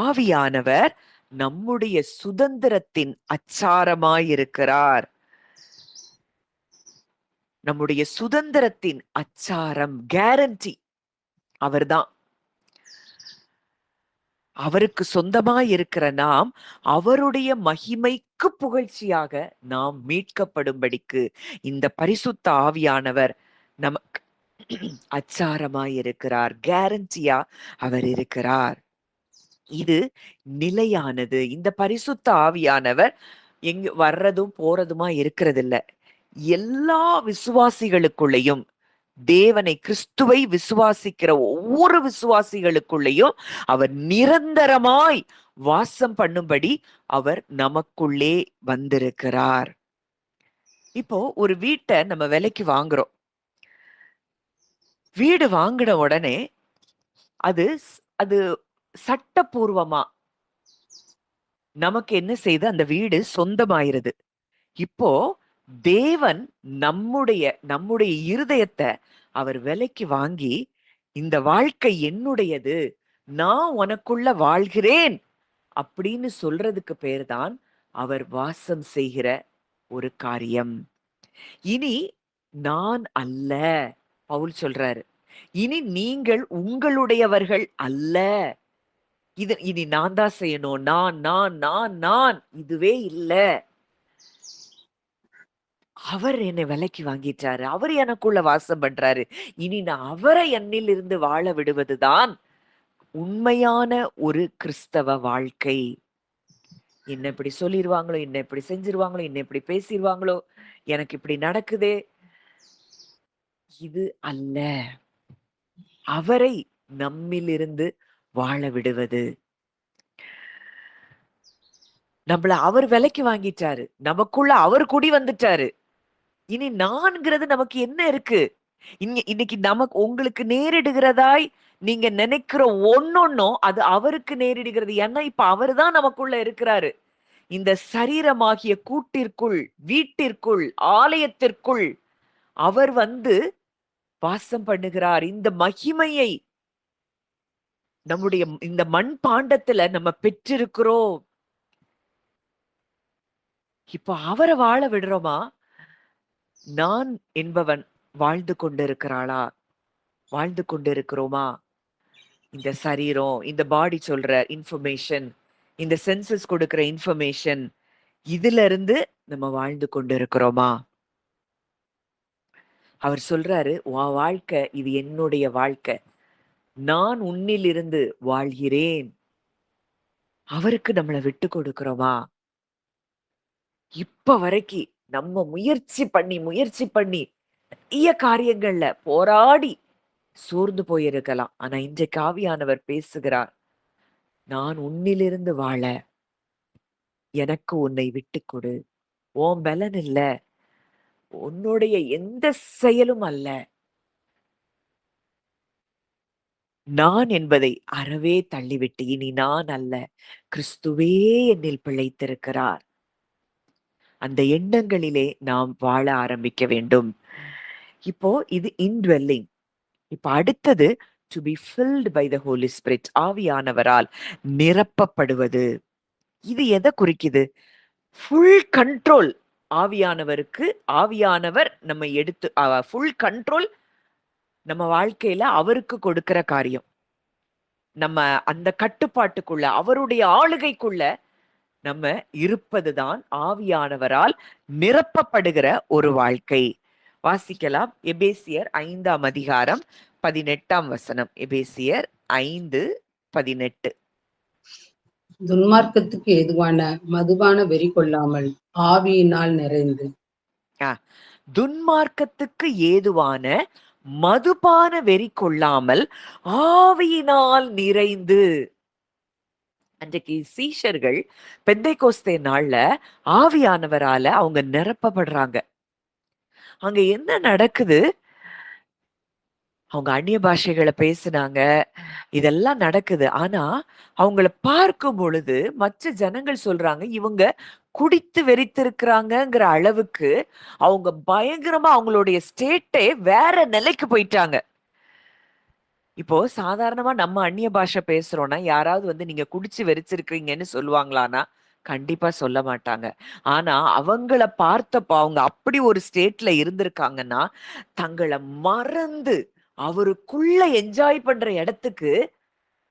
Speaker 1: ஆவியானவர் நம்முடைய சுதந்திரத்தின் அச்சாரமாயிருக்கிறார். நம்முடைய சுதந்திரத்தின் அச்சாரம், கேரண்டி அவர்தான். அவருக்கு சொந்தமாய் இருக்கிற நாம் அவருடைய மகிமைக்கு புகழ்ச்சியாக நாம் மீட்கப்படும்படிக்கு இந்த பரிசுத்த ஆவியானவர் நமக்கு அச்சாரமாய் இருக்கிறார், கேரண்டியா அவர் இருக்கிறார். இது நிலையானது. இந்த பரிசுத்த ஆவியானவர் எங்க வர்றதும் போறதுமா இருக்கிறது இல்ல. எல்லா விசுவாசிகளுக்குள்ளேயும், தேவனை, கிறிஸ்துவை விசுவாசிக்கிற ஒவ்வொரு விசுவாசிகளுக்குள்ளேயும் அவர் நிரந்தரமாய் வாசம் பண்ணும்படி அவர் நமக்குள்ளே வந்திருக்கிறார். இப்போ ஒரு வீட்டை நம்ம விலைக்கு வாங்குறோம். வீடு வாங்கின உடனே அது அது சட்டபூர்வமா நமக்கு என்ன செய்து அந்த வீடு சொந்தமாயிருது. இப்போ தேவன் நம்முடைய இருதயத்தை அவர் விலைக்கு வாங்கி, இந்த வாழ்க்கை என்னுடையது, நான் உனக்குள்ள வாழ்கிறேன் அப்படின்னு சொல்றதுக்கு பேர்தான் அவர் வாசம் செய்கிற ஒரு காரியம். இனி நான் அல்ல, பவுல் சொல்றாரு, இனி நீங்கள் உங்களுடையவர்கள் அல்ல. இனி நான் தான் செய்யணும், நான் நான் நான் நான் இதுவே இல்ல. அவர் என்னை விலைக்கு வாங்கிட்டாரு, அவர் எனக்குள்ள வாசம் பண்றாரு. இனி நான் அவரை என்னில் இருந்து வாழ விடுவதுதான் உண்மையான ஒரு கிறிஸ்தவ வாழ்க்கை. என்ன இப்படி சொல்லிருவாங்களோ, என்ன இப்படி செஞ்சிருவாங்களோ, என்ன இப்படி பேசிடுவாங்களோ, எனக்கு இப்படி நடக்குதே, இது அல்ல. அவரை நம்மிலிருந்து வாழ விடுவது. நம்மள அவர் விலைக்கு வாங்கிட்டாரு, நமக்குள்ள அவர் குடி வந்துட்டாரு. இனி நான்கிறது நமக்கு என்ன இருக்கு? இன்னைக்கு நமக்கு உங்களுக்கு நேரிடுகிறதாய் நீங்க நினைக்கிற ஒன்னொன்னும் அது அவருக்கு நேரிடுகிறது. ஏன்னா இப்ப அவர்தான் நமக்குள்ள இருக்கிறாரு. இந்த சரீரமாகிய கூட்டிற்குள், வீட்டிற்குள், ஆலயத்திற்குள் அவர் வந்து வாசம் பண்ணுகிறார். இந்த மகிமையை நம்முடைய இந்த மண் பாண்டத்துல நம்ம பெற்றிருக்கிறோம். இப்போ அவரை வாழ விடுறோமா? நான் என்பவன் வாழ்ந்து கொண்டிருக்கிறாளா? வாழ்ந்து கொண்டிருக்கிறோமா? இந்த சரீரம், இந்த பாடி சொல்ற இன்ஃபர்மேஷன், இந்த சென்சஸ் கொடுக்கிற இன்ஃபர்மேஷன், இதுல இருந்து நம்ம வாழ்ந்து கொண்டிருக்கிறோமா? அவர் சொல்றாரு, உன் வாழ்க்கை இது என்னுடைய வாழ்க்கை, நான் உன்னில் இருந்து வாழ்கிறேன். அவருக்கு நம்மளை விட்டு கொடுக்கிறோமா? இப்ப வரைக்கும் நம்ம முயற்சி பண்ணி நிறைய காரியங்கள்ல போராடி சோர்ந்து போயிருக்கலாம். ஆனா இன்றைக்கு ஆவியானவர் பேசுகிறார், நான் உன்னிலிருந்து வாழ எனக்கு உன்னை விட்டு கொடு. உன் பலன் இல்ல, உன்னுடைய எந்த செயலும் அல்ல, நான் என்பதை அறவே தள்ளிவிட்டு இனி நான் அல்ல, கிறிஸ்துவே என்னில் பிழைத்திருக்கிறார். அந்த எண்ணங்களிலே நாம் வாழ ஆரம்பிக்க வேண்டும். இப்போ இது இன்ட்வெல்லிங். இப்ப அடுத்தது to be filled by the holy spirit, ஆவியானவரால் நிரப்பப்படுவது. இது எதை குறிக்குது? ஃபுல் கண்ட்ரோல் ஆவியானவருக்கு. ஆவியானவர் நம்ம எடுத்து ஃபுல் கண்ட்ரோல் நம்ம வாழ்க்கையில அவருக்கு கொடுக்கிற காரியம். நம்ம அந்த கட்டுப்பாட்டுக்குள்ள, அவருடைய ஆளுகைக்குள்ள நம்ம இருப்பதுதான் ஆவியானவரால் நிரப்பப்படுகிற ஒரு வாழ்க்கை. வாசிக்கலாம், எபேசியர் 5ஆம் அதிகாரம் 18ஆம் வசனம். எபேசியர் 5:18.
Speaker 2: துன்மார்க்கத்துக்கு ஏதுவான மதுபான வெறி கொள்ளாமல் ஆவியினால் நிறைந்து.
Speaker 1: துன்மார்க்கத்துக்கு ஏதுவான மதுபான வெறி கொள்ளாமல் ஆவியினால் நிறைந்து. அன்றைக்கு சீஷர்கள் பெந்தைக்கோஸ்தே நாள்ல ஆவியானவரால அவங்க நிரப்பப்படுறாங்க. அங்க என்ன நடக்குது? அவங்க அந்நிய பாஷைகளை பேசுனாங்க, இதெல்லாம் நடக்குது. ஆனா அவங்கள பார்க்கும் பொழுது மற்ற ஜனங்கள் சொல்றாங்க, இவங்க குடித்து வெறித்திருக்கிறாங்கங்கிற அளவுக்கு அவங்க பயங்கரமா அவங்களுடைய ஸ்டேட்டே வேற நிலைக்கு போயிட்டாங்க. இப்போ சாதாரணமா நம்ம அந்நிய பாஷை பேசுறோம்னா யாராவது வந்து நீங்க குடிச்சு வெறிச்சிருக்கீங்கன்னு சொல்லுவாங்களான்னா கண்டிப்பா சொல்ல மாட்டாங்க. ஆனா அவங்கள பார்த்தப்ப அவங்க அப்படி ஒரு ஸ்டேட்ல இருந்திருக்காங்கன்னா, தங்களை மறந்து அவருக்குள்ள என்ஜாய் பண்ற இடத்துக்கு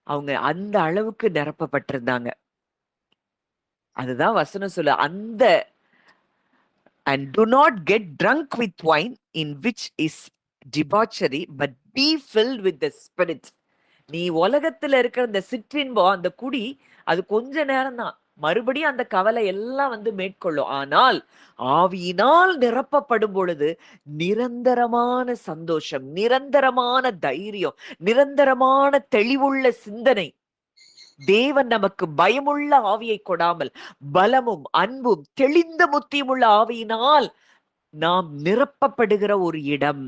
Speaker 1: அவங்க அந்த அளவுக்கு நிரப்பப்பட்டிருந்தாங்க. அதுதான் வசனம் சொல்ல, அந்த and do not get drunk with wine in which is debauchery, but be filled with the spirit. நீ உலகத்துல இருக்கிற அந்த சிற்றின்பம், அந்த குடி, அது கொஞ்ச நேரம் தான். மறுபடியும் அந்த கவலை எல்லாம் மேற்கொள்ளும். ஆனால் ஆவியினால் நிரப்பப்படும் பொழுது நிரந்தரமான சந்தோஷம், நிரந்தரமான தைரியம், நிரந்தரமான தெளிவுள்ள சிந்தனை. தேவன் நமக்கு பயமுள்ள ஆவியை கொடாமல் பலமும் அன்பும் தெளிந்த புத்தியும் உள்ள ஆவியினால் நாம் நிரப்பப்படுகிற ஒரு இடம்.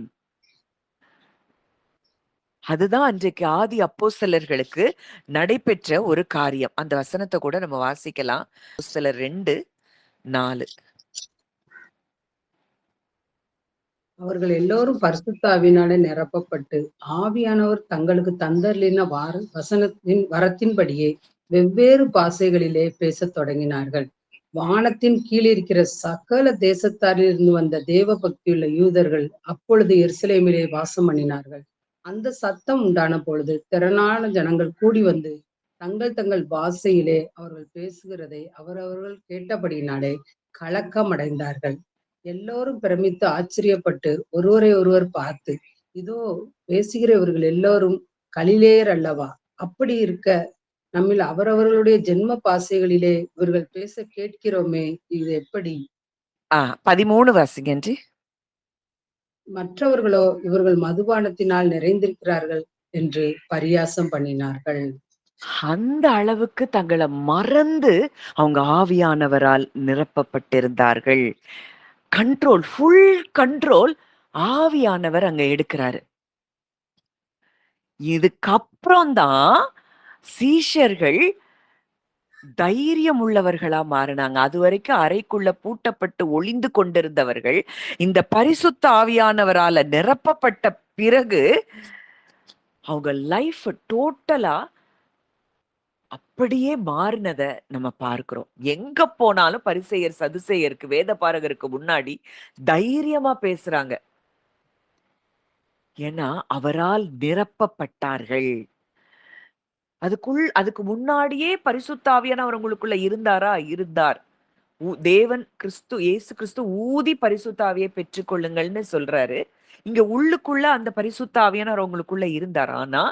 Speaker 1: அதுதான் அன்றைக்கு ஆதி அப்போஸ்தலர்களுக்கு நடைபெற்ற ஒரு காரியம். அந்த வசனத்தை கூட நம்ம வாசிக்கலாம். அப்போஸ்தலர் 2:4.
Speaker 2: அவர்கள் எல்லோரும் பரிசுத்தாவினாலே நிரப்பப்பட்டு ஆவியானவர் தங்களுக்கு தந்தர்லின வசனத்தின் வரத்தின்படியே வெவ்வேறு பாஷைகளிலே பேசத் தொடங்கினார்கள். வானத்தின் கீழ் இருக்கிற சகல தேசத்தாரிலிருந்து வந்த தேவ பக்தியுள்ள யூதர்கள் அப்பொழுது எருசலேமிலே வாசம் பண்ணினார்கள். அந்த சத்தம் உண்டான பொழுது திரளான ஜனங்கள் கூடி வந்து தங்கள் தங்கள் பாஷையிலே அவர்கள் பேசுகிறதை அவரவர்கள் கேட்டபடியினாலே கலக்கம் அடைந்தார்கள். எல்லோரும் பிரமித்து ஆச்சரியப்பட்டு ஒருவரை ஒருவர் பார்த்து, இதோ பேசுகிறவர்கள் எல்லோரும் கலிலேயர் அல்லவா? அப்படி இருக்க நம்மில் அவரவர்களுடைய ஜென்ம பாஷைகளிலே இவர்கள் பேச கேட்கிறோமே, இது எப்படி?
Speaker 1: 13 வாசிங்கன்றி.
Speaker 2: மற்றவர்களோ இவர்கள் மதுபானத்தினால் நிறைந்திருக்கிறார்கள் என்று பரியாசம் பண்ணினார்கள்.
Speaker 1: அந்த அளவுக்கு தங்களை மறந்து அவங்க ஆவியானவரால் நிரப்பப்பட்டிருந்தார்கள். கண்ட்ரோல், ஃபுல் கண்ட்ரோல் ஆவியானவர் அங்க எடுக்கிறாரு. இதுக்கப்புறம் தான் சீஷர்கள் தைரியம் உள்ளவர்களா மாறினாங்க. அது வரைக்கும் அறைக்குள்ள பூட்டப்பட்டு ஒளிந்து கொண்டிருந்தவர்கள் இந்த பரிசுத்த ஆவியானவரால நிரப்பப்பட்ட பிறகு அவங்க லைஃப் டோட்டலா அப்படியே மாறினத நம்ம பார்க்கிறோம். எங்க போனாலும் பரிசேயர் சதுசேயருக்கு வேத பாரகருக்கு முன்னாடி தைரியமா பேசுறாங்க. ஏன்னா அவரால் நிரப்பப்பட்டார்கள். அதுக்கு முன்னாடியே பரிசுத்த ஆவியானவர் உங்களுக்குள்ள இருந்தாரா? இருந்தார். தேவன் இயேசு கிறிஸ்து ஊதி பரிசுத்த ஆவியை பெற்றுக்கொள்ளுங்கள்னு சொல்றாரு. இங்க உள்ளுக்குள்ள அந்த பரிசுத்த ஆவியானவர் உங்களுக்குள்ள இருந்தார். ஆனா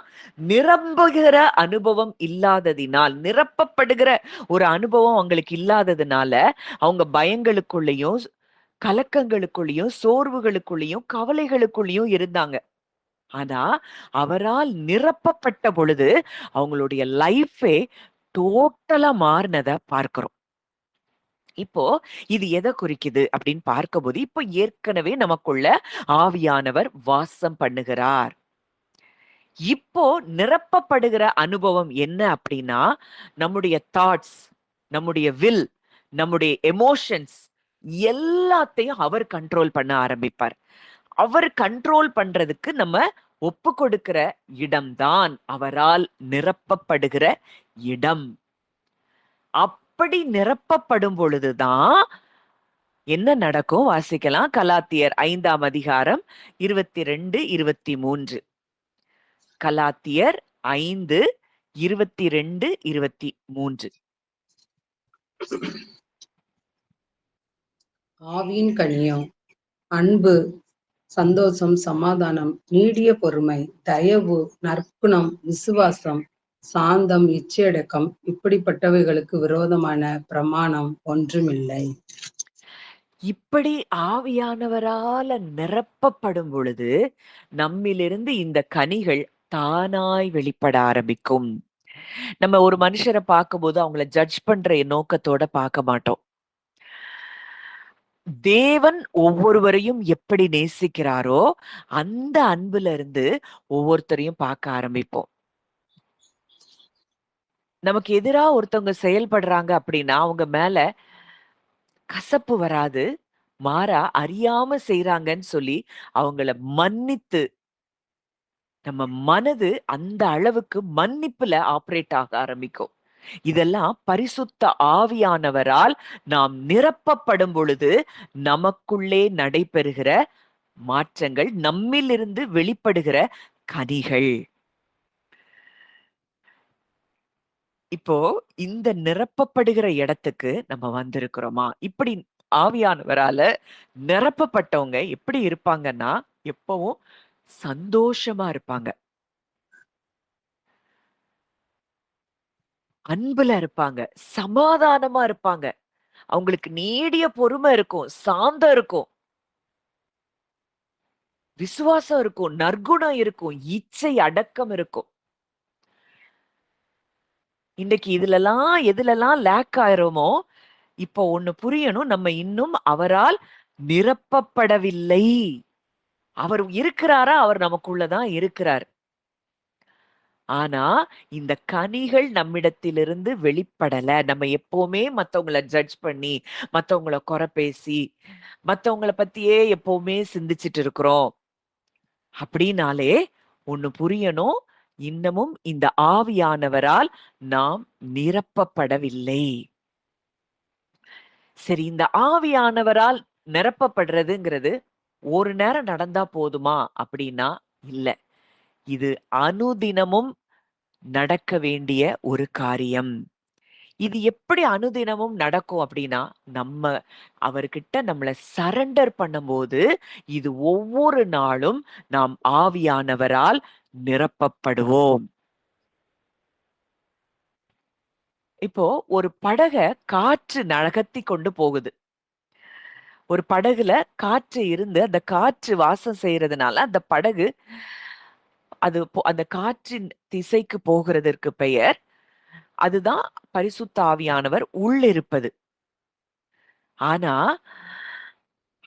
Speaker 1: நிரம்புகிற அனுபவம் இல்லாததினால், நிரப்பப்படுகிற ஒரு அனுபவம் அவங்களுக்கு இல்லாததுனால அவங்க பயங்களுக்குள்ளயும் கலக்கங்களுக்குள்ளயும் சோர்வுகளுக்குள்ளயும் கவலைகளுக்குள்ளயும் இருந்தாங்க. ஆனா அவரால் நிரப்பப்பட்ட பொழுது அவங்களுடைய லைஃபே டோட்டலா மாறினத பார்க்கிறோம். இப்போ இது எதை குறிக்குது அப்படின்னு பார்க்கும்போது, இப்போ ஏற்கனவே நமக்குள்ள ஆவியானவர் வாசம் பண்ணுகிறார். இப்போ நிரப்பப்படுகிற அனுபவம் என்ன அப்படின்னா, நம்முடைய தாட்ஸ், நம்முடைய வில், நம்முடைய எமோஷன்ஸ் எல்லாத்தையும் அவர் கண்ட்ரோல் பண்ண ஆரம்பிப்பார். அவர் கண்ட்ரோல் பண்றதுக்கு நம்ம ஒப்பு கொடுக்கிற இடம்தான் அவரால் நிரப்பப்படுகிற இடம். அப்படி நிரப்பப்படும் பொழுதுதான் என்ன நடக்கும்? வாசிக்கலாம். கலாத்தியர் 5ஆம் அதிகாரம் 22, 23. கலாத்தியர் 5, 22, 23.
Speaker 2: ஆவியின் கனியோ அன்பு, சந்தோஷம், சமாதானம், நீடிய பொறுமை, தயவு, நற்குணம், விசுவாசம், சாந்தம், இச்சையடக்கம், இப்படிப்பட்டவைகளுக்கு விரோதமான பிரமாணம் ஒன்றுமில்லை.
Speaker 1: இப்படி ஆவியானவரால நிரப்பப்படும் பொழுது நம்மிலிருந்து இந்த கனிகள் தானாய் வெளிப்பட ஆரம்பிக்கும். நம்ம ஒரு மனுஷரை பார்க்கும்போது அவங்கள ஜட்ஜ் பண்ற நோக்கத்தோட பார்க்க மாட்டோம். தேவன் ஒவ்வொருவரையும் எப்படி நேசிக்கிறாரோ அந்த அன்புல இருந்து ஒவ்வொருத்தரையும் பார்க்க ஆரம்பிப்போம். நமக்கு எதிரா ஒருத்தவங்க செயல்படுறாங்க அப்படின்னா அவங்க மேல கசப்பு வராது. மாறா அறியாம செய்றாங்கன்னு சொல்லி அவங்கள மன்னித்து, நம்ம மனது அந்த அளவுக்கு மன்னிப்புல ஆப்பரேட் ஆக ஆரம்பிக்கும். இதெல்லாம் பரிசுத்த ஆவியானவரால் நாம் நிரப்பப்படும் பொழுது நமக்குள்ளே நடைபெறுகிற மாற்றங்கள், நம்மிலிருந்து வெளிப்படுகிற கனிகள். இப்போ இந்த நிரப்பப்படுகிற இடத்துக்கு நம்ம வந்திருக்கிறோமா? இப்படி ஆவியானவரால நிரப்பப்பட்டவங்க எப்படி இருப்பாங்கன்னா, எப்பவும் சந்தோஷமா இருப்பாங்க. அன்புல இருப்பாங்க, சமாதானமா இருப்பாங்க, அவங்களுக்கு நீடிய பொறுமை இருக்கும், சாந்தம் இருக்கும், விசுவாசம் இருக்கும், நற்குணம் இருக்கும், இச்சை அடக்கம் இருக்கும். இன்னைக்கு எதுலலாம் லேக் ஆயிரோமோ, இப்போ ஒண்ணு புரியணும், நம்ம இன்னும் அவரால் நிரப்பப்படவில்லை. அவர் இருக்கிறாரா? அவர் நமக்குள்ளதான் இருக்கிறார். ஆனா இந்த கனிகள் நம்மிடத்திலிருந்து வெளிப்படல. நம்ம எப்பவுமே மத்தவங்கள ஜட்ஜ் பண்ணி, மத்தவங்கள குறை பேசி, மத்தவங்கள பத்தியே எப்பவுமே சிந்திச்சுட்டு இருக்கிறோம். அப்படின்னாலே ஒண்ணு புரியணும், இன்னமும் இந்த ஆவியானவரால் நாம் நிரப்பப்படவில்லை. சரி, இந்த ஆவியானவரால் நிரப்பப்படுறதுங்கிறது ஒரு நேரம் நடந்தா போதுமா அப்படின்னா இல்ல. இது அனுதினமும் நடக்க வேண்டிய ஒரு காரியம். இது எப்படி அனுதினமும் நடக்கும் அப்படின்னா, நம்ம அவர்கிட்ட நம்மள சரண்டர் பண்ணும்போது, இது ஒவ்வொரு நாளும் நாம் ஆவியானவரால் நிரப்பப்படுவோம். இப்போ ஒரு படக காற்று நகர்த்தி கொண்டு போகுது. ஒரு படகுல காற்று இருந்து, அந்த காற்று வாசம் செய்யறதுனால, அந்த படகு அந்த காற்றின் திசைக்கு போகிறதற்கு பெயர், அதுதான் பரிசுத்த ஆவியானவர் உள்ளிருப்பது. ஆனா,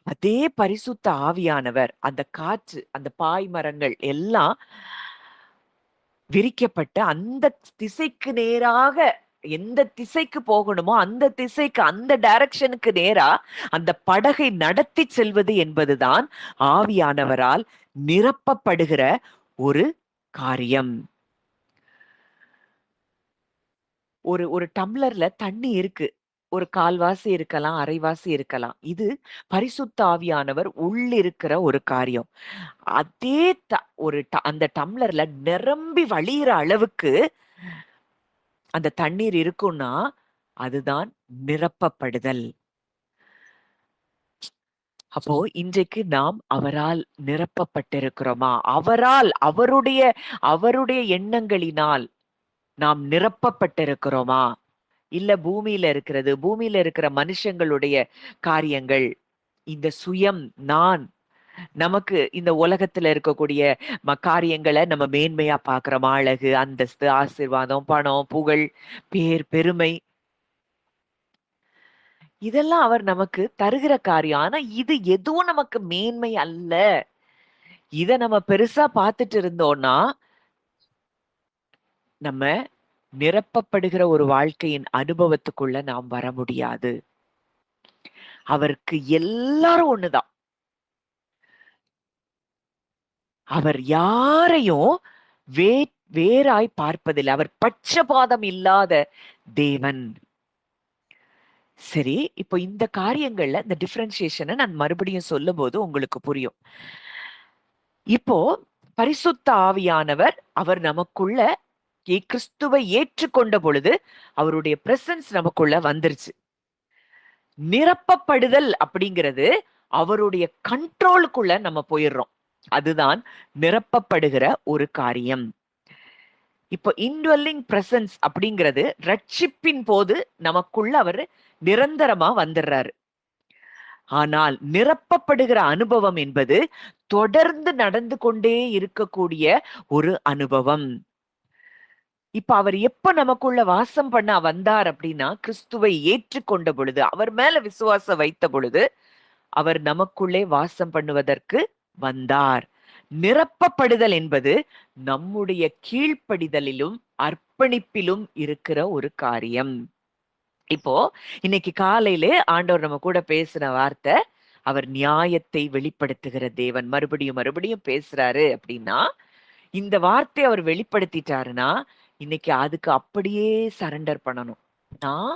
Speaker 1: அதே பரிசுத்த ஆவியானவர், அந்த காற்று, அந்த பாய்மரங்கள் எல்லாம் விரிக்கப்பட்டு, அந்த திசைக்கு நேராக எந்த திசைக்கு போகணுமோ, அந்த திசைக்கு, அந்த டைரக்ஷனுக்கு நேரா அந்த படகை நடத்தி செல்வது என்பதுதான் ஆவியானவரால் நிரப்பப்படுகிற ஒரு காரியம். ஒரு டம்ளர்ல தண்ணி இருக்கு. ஒரு கால்வாசி இருக்கலாம், அரைவாசி இருக்கலாம். இது பரிசுத்த ஆவியானவர் உள்ளிருக்கிற ஒரு காரியம். அதே அந்த டம்ளர்ல நிரம்பி வழியிற அளவுக்கு அந்த தண்ணீர் இருக்கும்னா, அதுதான் நிரப்பப்படுதல். அப்போ இன்றைக்கு நாம் அவரால் நிரப்பப்பட்டிருக்கிறோமா? அவருடைய எண்ணங்களினால் நாம் நிரப்பப்பட்டிருக்கிறோமா? இல்ல பூமியில இருக்கிற மனுஷங்களுடைய காரியங்கள், இந்த சுயம், நான், நமக்கு இந்த உலகத்துல இருக்கக்கூடிய காரியங்கள நம்ம மேன்மையா பார்க்கிறோமா? அழகு, அந்தஸ்து, ஆசீர்வாதம், பணம், புகழ், பேர், பெருமை, இதெல்லாம் அவர் நமக்கு தருகிற காரியம். ஆனா இது எதுவும் நமக்கு மேன்மை அல்ல. இத நம்ம பெருசா பார்த்துட்டு இருந்தோம்னா, நம்ம நிரப்பப்படுகிற ஒரு வாழ்க்கையின் அனுபவத்துக்குள்ள நாம் வர முடியாது. அவருக்கு எல்லாரும் ஒண்ணுதான். அவர் யாரையும் வே வேறாய் பார்ப்பதில்லை. அவர் பட்சபாதம் இல்லாத தேவன். சரி, இப்போ இந்த காரியங்கள்ல இந்த டிஃபரன்ஷியேஷன நான் மறுபடியும் சொல்லும்போது உங்களுக்கு புரியும். இப்போ பரிசுத்த ஆவியானவர் அவர் நமக்குள்ள கிறிஸ்துவை ஏற்றுக்கொண்ட பொழுது அவருடைய பிரசன்ஸ் நமக்குள்ள வந்துருச்சு. நிரப்பப்படுதல் அப்படிங்கிறது அவருடைய கண்ட்ரோலுக்குள்ள நம்ம போயிடுறோம். அதுதான் நிரப்பப்படுகிற ஒரு காரியம். இப்போ இன்டுவெல்லிங் பிரசன்ஸ் அப்படிங்கிறது ரட்சிப்பின் போது நமக்குள்ள அவர் நிரந்தரமா வந்துடுறாரு. ஆனால் நிரப்பப்படுகிற அனுபவம் என்பது தொடர்ந்து நடந்து கொண்டே இருக்கக்கூடிய ஒரு அனுபவம். இப்ப அவர் எப்ப நமக்குள்ள வாசம் பண்ண வந்தார் அப்படின்னா, கிறிஸ்துவை ஏற்றுக்கொண்ட பொழுது, அவர் மேல விசுவாசம் வைத்த பொழுது, அவர் நமக்குள்ளே வாசம் பண்ணுவதற்கு வந்தார். நிரப்பப்படுதல் என்பது நம்முடைய கீழ்ப்படிதலிலும் அர்ப்பணிப்பிலும் இருக்கிற ஒரு காரியம். இப்போ இன்னைக்கு காலையிலே ஆண்டவர் நம்ம கூட பேசின வார்த்தை, அவர் நியாயத்தை வெளிப்படுத்துகிற தேவன். மறுபடியும் மறுபடியும் பேசுறாரு அப்படின்னா, இந்த வார்த்தையை அவர் வெளிப்படுத்திட்டாருன்னா, இன்னைக்கு அதுக்கு அப்படியே சரண்டர் பண்ணணும். நான்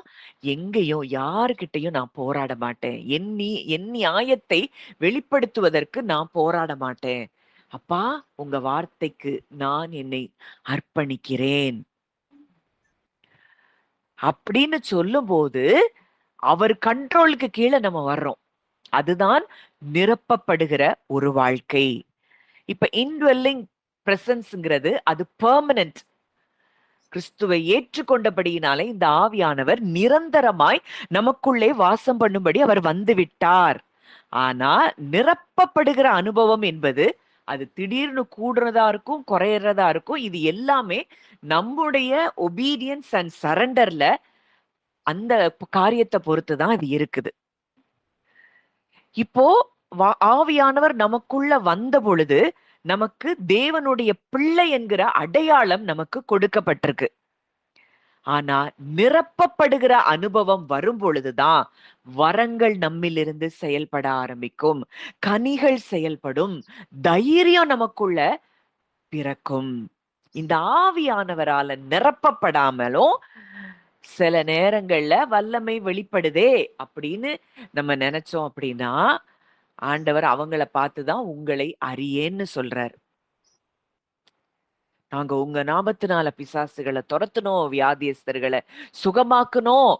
Speaker 1: எங்கேயும் யார்கிட்டயும் நான் போராட மாட்டேன். என் நியாயத்தை வெளிப்படுத்துவதற்கு நான் போராட மாட்டேன். அப்பா, உங்க வார்த்தைக்கு நான் என்னை அர்ப்பணிக்கிறேன். அப்படின்னு சொல்லும்போது, அவர் கண்ட்ரோலுக்கு கீழ நம்ம வர்றோம். அதுதான் நிரப்பப்படுகிற ஒரு வாழ்க்கை. இப்ப இன்டுவெல்லிங் பிரசன்ஸ்ங்கிறது அது பெர்மனன்ட். கிறிஸ்துவை ஏற்றுக்கொண்டபடியினாலே இந்த ஆவியானவர் நிரந்தரமாய் நமக்குள்ளே வாசம் பண்ணும்படி அவர் வந்து விட்டார். ஆனா நிரப்பப்படுகிற அனுபவம் என்பது அது திடீர்னு கூடுறதா இருக்கும், குறையறதா இருக்கும். இது எல்லாமே நம்முடைய ஒபீடியன்ஸ் அண்ட் சரண்டர்ல அந்த காரியத்தை பொறுத்துதான் அது இருக்குது. இப்போ ஆவியானவர் நமக்குள்ள வந்த பொழுது நமக்கு தேவனுடைய பிள்ளை என்கிற அடையாளம் நமக்கு கொடுக்கப்பட்டிருக்கு. ஆனா நிரப்பப்படுகிற அனுபவம் வரும் பொழுதுதான் வரங்கள் நம்மிலிருந்து செயல்பட ஆரம்பிக்கும், கனிகள் செயல்படும், தைரியம் நமக்குள்ள பிறக்கும். இந்த ஆவியானவரால நிரப்பப்படாமலும் சில நேரங்கள்ல வல்லமை வெளிப்படுதே அப்படின்னு நம்ம நினைச்சோம் அப்படின்னா ஆண்டவர் அவங்கள பார்த்துதான் உங்களை அறியேன்னு சொல்றாரு. நாங்க உங்க நாமத்தினால பிசாசுகளை துரத்தணும், வியாதியஸ்தர்களை சுகமாக்கணும்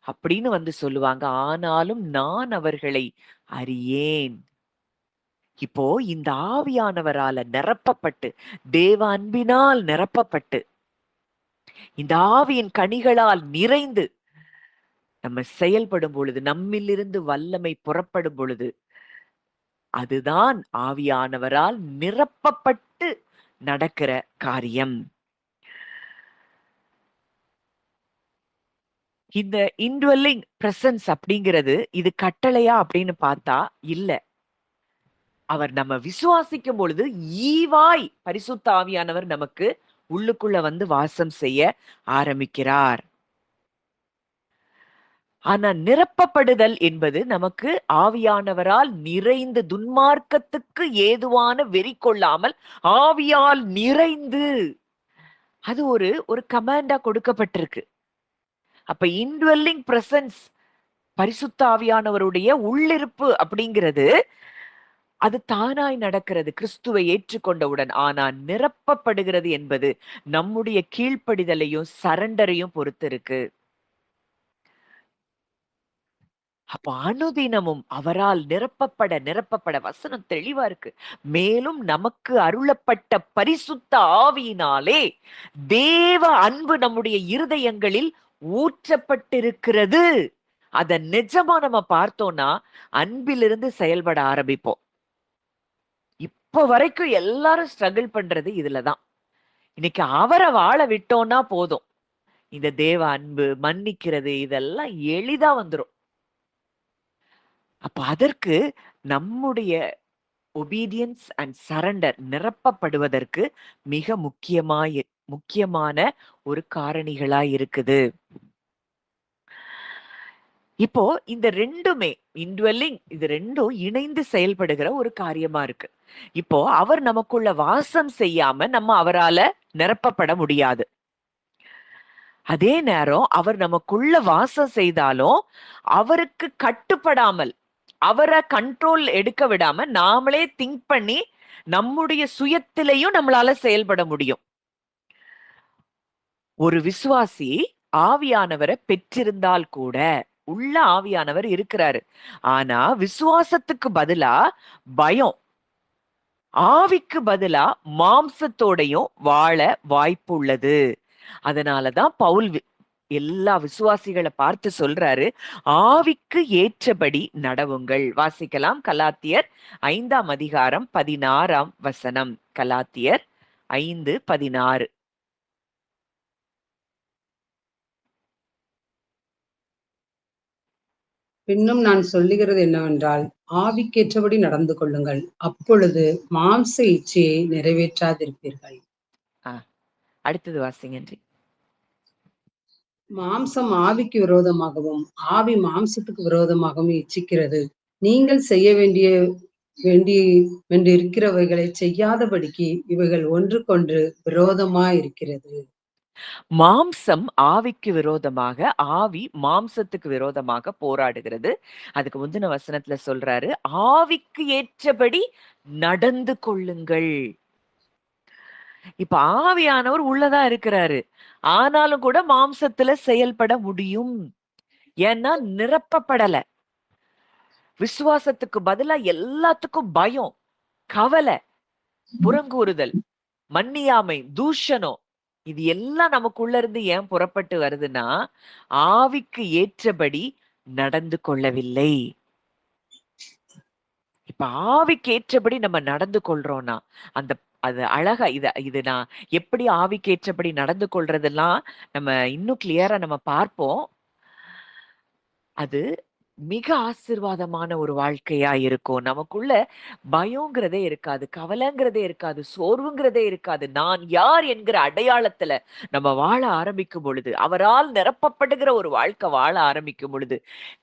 Speaker 1: அப்படின்னு வந்து சொல்லுவாங்க. ஆனாலும் நான் அவர்களை அறியேன். இப்போ இந்த ஆவியானவரால நிரப்பப்பட்டு, தேவ அன்பினால் நிரப்பப்பட்டு, இந்த ஆவியின் கனிகளால் நிறைந்து நம்ம செயல்படும் பொழுது, நம்மிலிருந்து வல்லமை புறப்படும் பொழுது, அதுதான் ஆவியானவரால் நிரப்பப்பட்டு நடக்கிற காரியம். இந்த இன்டுவெல்லிங் பிரசன்ஸ் அப்படிங்கிறது இது கட்டளையா அப்படின்னு பார்த்தா இல்ல. அவர் நம்ம விசுவாசிக்கும் பொழுது ஈவாய் பரிசுத்த ஆவியானவர் நமக்கு உள்ளுக்குள்ள வந்து வாசம் செய்ய ஆரம்பிக்கிறார். ஆனா நிரப்பப்படுதல் என்பது நமக்கு ஆவியானவரால் நிறைந்து துன்மார்க்கத்துக்கு ஏதுவான வெறி கொள்ளாமல் ஆவியால் நிறைந்து அது ஒரு கமாண்டா கொடுக்கப்பட்டிருக்கு. அப்ப இன்டுவெல்லிங் பிரசன்ஸ் பரிசுத்த ஆவியானவருடைய உள்ளிருப்பு அப்படிங்கிறது அது தானாய் நடக்கிறது கிறிஸ்துவை ஏற்றுக்கொண்டவுடன். ஆனா நிரப்பப்படுகிறது என்பது நம்முடைய கீழ்ப்படிதலையும் சரண்டரையும் பொறுத்து இருக்கு. அப்ப அனுதினமும் அவரால் நிரப்பப்பட வசனம் தெளிவா இருக்கு. மேலும் நமக்கு அருளப்பட்ட பரிசுத்த ஆவியினாலே தேவ அன்பு நம்முடைய இருதயங்களில் ஊற்றப்பட்டிருக்கிறது. அத நிஜமா நம்ம பார்த்தோம்னா அன்பிலிருந்து செயல்பட ஆரம்பிப்போம். இப்ப வரைக்கும் எல்லாரும் ஸ்ட்ரகிள் பண்றது இதுலதான். இன்னைக்கு அவரை வாழ விட்டோம்னா போதும், இந்த தேவ அன்பு மன்னிக்கிறது இதெல்லாம் எளிதா வந்துரும். அப்ப அதற்கு நம்முடைய ஒபீடியன்ஸ் அண்ட் சரண்டர் நிரப்பப்படுவதற்கு மிக முக்கியமான ஒரு காரணிகளா இருக்குது. இப்போ இந்த ரெண்டுமே இன்டுவெல்லிங் இது ரெண்டும் இணைந்து செயல்படுகிற ஒரு காரியமா இருக்கு. இப்போ அவர் நமக்குள்ள வாசம் செய்யாம நம்ம அவரால நிரப்பப்பட முடியாது. அதே நேரம் அவர் நமக்குள்ள வாசம் செய்தாலும் அவருக்கு கட்டுப்படாமல் அவரை கண்ட்ரோல் எடுக்க விடாம நாமளே திங்க் பண்ணி நம்முடைய சுயத்திலையும் நம்மளால செயல்பட முடியும். ஒரு விசுவாசி ஆவியானவரை பெற்றிருந்தால் கூட உள்ள ஆவியானவர் இருக்கிறாரு. ஆனா விசுவாசத்துக்கு பதிலா பயம், ஆவிக்கு பதிலா மாம்சத்தோடையும் வாழ வாய்ப்பு உள்ளது. அதனாலதான் பவுல் எல்லா விசுவாசிகளை பார்த்து சொல்றாரு, ஆவிக்கு ஏற்றபடி நடவுங்கள். வாசிக்கலாம் கலாத்தியர் 5ஆம் அதிகாரம் 16ஆம் வசனம். கலாத்தியர் 5:16.
Speaker 2: பின்னும் நான் சொல்லுகிறது என்னவென்றால், ஆவிக்கேற்றபடி நடந்து கொள்ளுங்கள், அப்பொழுது மாம்ச இச்சையை நிறைவேற்றாதிருப்பீர்கள்.
Speaker 1: அடுத்தது வாசிங்க.
Speaker 2: மாம்சம் ஆவிக்கு விரோதமாகவும் ஆவி மாம்சத்துக்கு விரோதமாகவும் இச்சிக்கிறது. நீங்கள் செய்ய வேண்டியிருக்கிறவைகளை செய்யாதபடிக்கு இவைகள் ஒன்றுக்கொன்று விரோதமாயிருக்கிறது.
Speaker 1: மாம்சம் ஆவிக்கு விரோதமாக, ஆவி மாம்சத்துக்கு விரோதமாக போராடுகிறது. அதுக்கு முந்தின வசனத்துல சொல்றாரு, ஆவிக்கு ஏற்றபடி நடந்து கொள்ளுங்கள். இப்ப ஆவியானவர் உள்ளதா இருக்கிறாரு, ஆனாலும் கூட மாம்சத்துல செயல்பட முடியும். ஏன்னா நிரப்பப்படல. விசுவாசத்துக்கு பதிலா எல்லாத்துக்கும் பயம், கவலை, புறங்கூறுதல், மன்னியாமை, தூஷணம், இது எல்லாம் நமக்குள்ள இருந்து ஏன் புறப்பட்டு வருதுன்னா, ஆவிக்கு ஏற்றபடி நடந்து கொள்ளவில்லை. இப்ப ஆவிக்கு ஏற்றபடி நம்ம நடந்து கொள்றோம்னா, அந்த அது அழகா இது நான் எப்படி ஆவிக்கு ஏற்றபடி நடந்து கொள்றதெல்லாம் நம்ம இன்னும் கிளியரா நம்ம பார்ப்போம். அது மிக ஆசீர்வாதமான ஒரு வாழ்க்கையா இருக்கும். நமக்குள்ள பயம்ங்கிறதே இருக்காது. கவலைங்கிறதே இருக்காது. சோர்வுங்கிறதே இருக்காது. நான் யார் என்கிற அடையாளத்துல நம்ம வாழ ஆரம்பிக்கும் பொழுது, அவரால் நிரப்பப்படுகிற ஒரு வாழ்க்கை வாழ ஆரம்பிக்கும் பொழுது,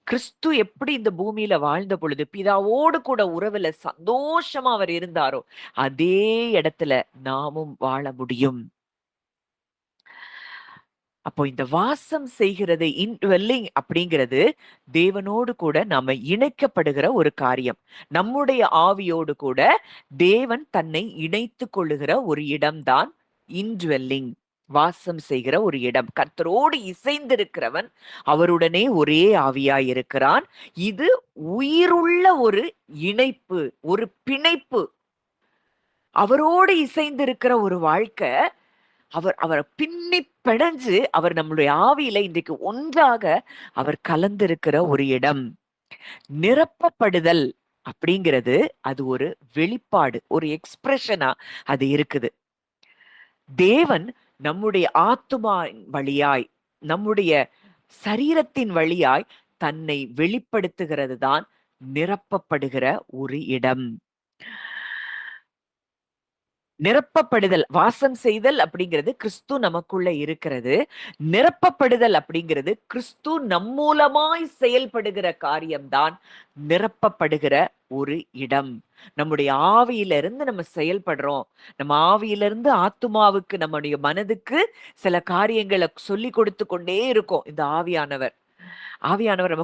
Speaker 1: கிறிஸ்து எப்படி இந்த பூமியில வாழ்ந்த பொழுது, பிதாவோடு கூட உறவுல சந்தோஷமா அவர் இருந்தாரோ, அதே இடத்துல நாமும் வாழ முடியும். அப்போ இந்த வாசம் செய்கிறது இன்ட்வெல்லிங் அப்படிங்கிறது தேவனோடு கூட நாம இணைக்கப்படுகிற ஒரு காரியம். நம்முடைய ஆவியோடு கூட தேவன் தன்னை இணைத்துக் கொள்ளுகிற ஒரு இடம்தான் இன்ட்வெல்லிங். வாசம் செய்கிற ஒரு இடம். கர்த்தரோடு இசைந்திருக்கிறவன் அவருடனே ஒரே ஆவியாய் இருக்கிறான். இது உயிருள்ள ஒரு இணைப்பு, ஒரு பிணைப்பு. அவரோடு இசைந்திருக்கிற ஒரு வாழ்க்கை. அவர பின்னி பிணைஞ்சு அவர் நம்முடைய ஆவியில இன்றைக்கு ஒன்றாக அவர் கலந்திருக்கிற ஒரு இடம். நிரப்பப்படுதல் அப்படிங்கிறது அது ஒரு வெளிப்பாடு, ஒரு எக்ஸ்பிரஷனா அது இருக்குது. தேவன் நம்முடைய ஆத்துமா வழியாய், நம்முடைய சரீரத்தின் வழியாய் தன்னை வெளிப்படுத்துகிறது தான் நிரப்பப்படுகிற ஒரு இடம். நிரப்பப்படுதல், வாசம் செய்தல் அப்படிங்கிறது கிறிஸ்து நமக்குள்ள இருக்கிறது. நிரப்பப்படுதல் அப்படிங்கிறது கிறிஸ்து நம் மூலமாய் செயல்படுகிற காரியம்தான் நிரப்பப்படுகிற ஒரு இடம். நம்முடைய ஆவியிலிருந்து நம்ம செயல்படுறோம். நம்ம ஆவியிலிருந்து ஆத்துமாவுக்கு, நம்முடைய மனதுக்கு சில காரியங்களை சொல்லி கொடுத்து கொண்டே இருக்கும் இந்த ஆவியானவர். ஆவியானவர்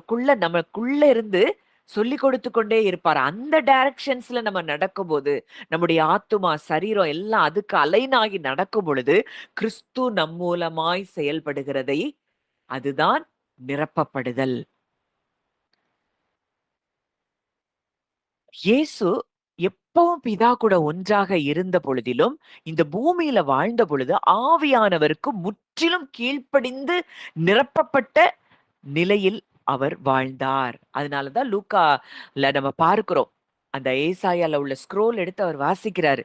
Speaker 1: நமக்குள்ள இருந்து சொல்லிக் கொடுத்து கொண்டே இருப்பார். அந்த டைரக்ஷன்ஸ்ல நம்ம நடக்கும்போது, நம்முடைய ஆத்துமா, சரீரம் எல்லாம் அதுக்கு அலைன் ஆகி நடக்கும் பொழுது, கிறிஸ்து நம் மூலமாய் செயல்படுகிறதை அதுதான் நிரப்பப்படுதல். இயேசு எப்பவும் பிதா கூட ஒன்றாக இருந்த பொழுதிலும், இந்த பூமியில வாழ்ந்த பொழுது, ஆவியானவருக்கு முற்றிலும் கீழ்ப்படிந்து நிரப்பப்பட்ட நிலையில் அவர் வாழ்ந்தார். அதனாலதான் லூக்கால நம்ம பார்க்கிறோம். அந்த ஏசாயால உள்ள ஸ்க்ரோல் எடுத்து அவர் வாசிக்கிறாரு.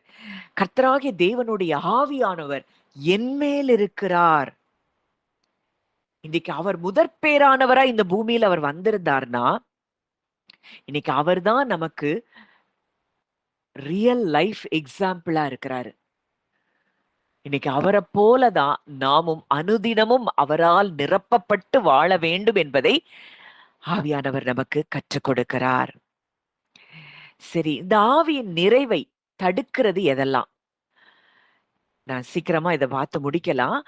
Speaker 1: கர்த்தராகிய தேவனுடைய ஆவியானவர் என்மேல் இருக்கிறார். இன்னைக்கு அவர் முதற்பேரானவரா இந்த பூமியில அவர் வந்திருந்தார்னா, இன்னைக்கு அவர்தான் நமக்கு ரியல் லைஃப் எக்ஸாம்பிளா இருக்கிறாரு. இன்னைக்கு அவரை போலதான் நாமும் அனுதினமும் அவரால் நிரப்பப்பட்டு வாழ வேண்டும் என்பதை ஆவியானவர் நமக்கு கற்றுக் கொடுக்கிறார். சரி, இந்த ஆவியின் நிறைவை தடுக்கிறது எதெல்லாம்? நான் சீக்கிரமா இதை பார்த்து முடிக்கலாம்.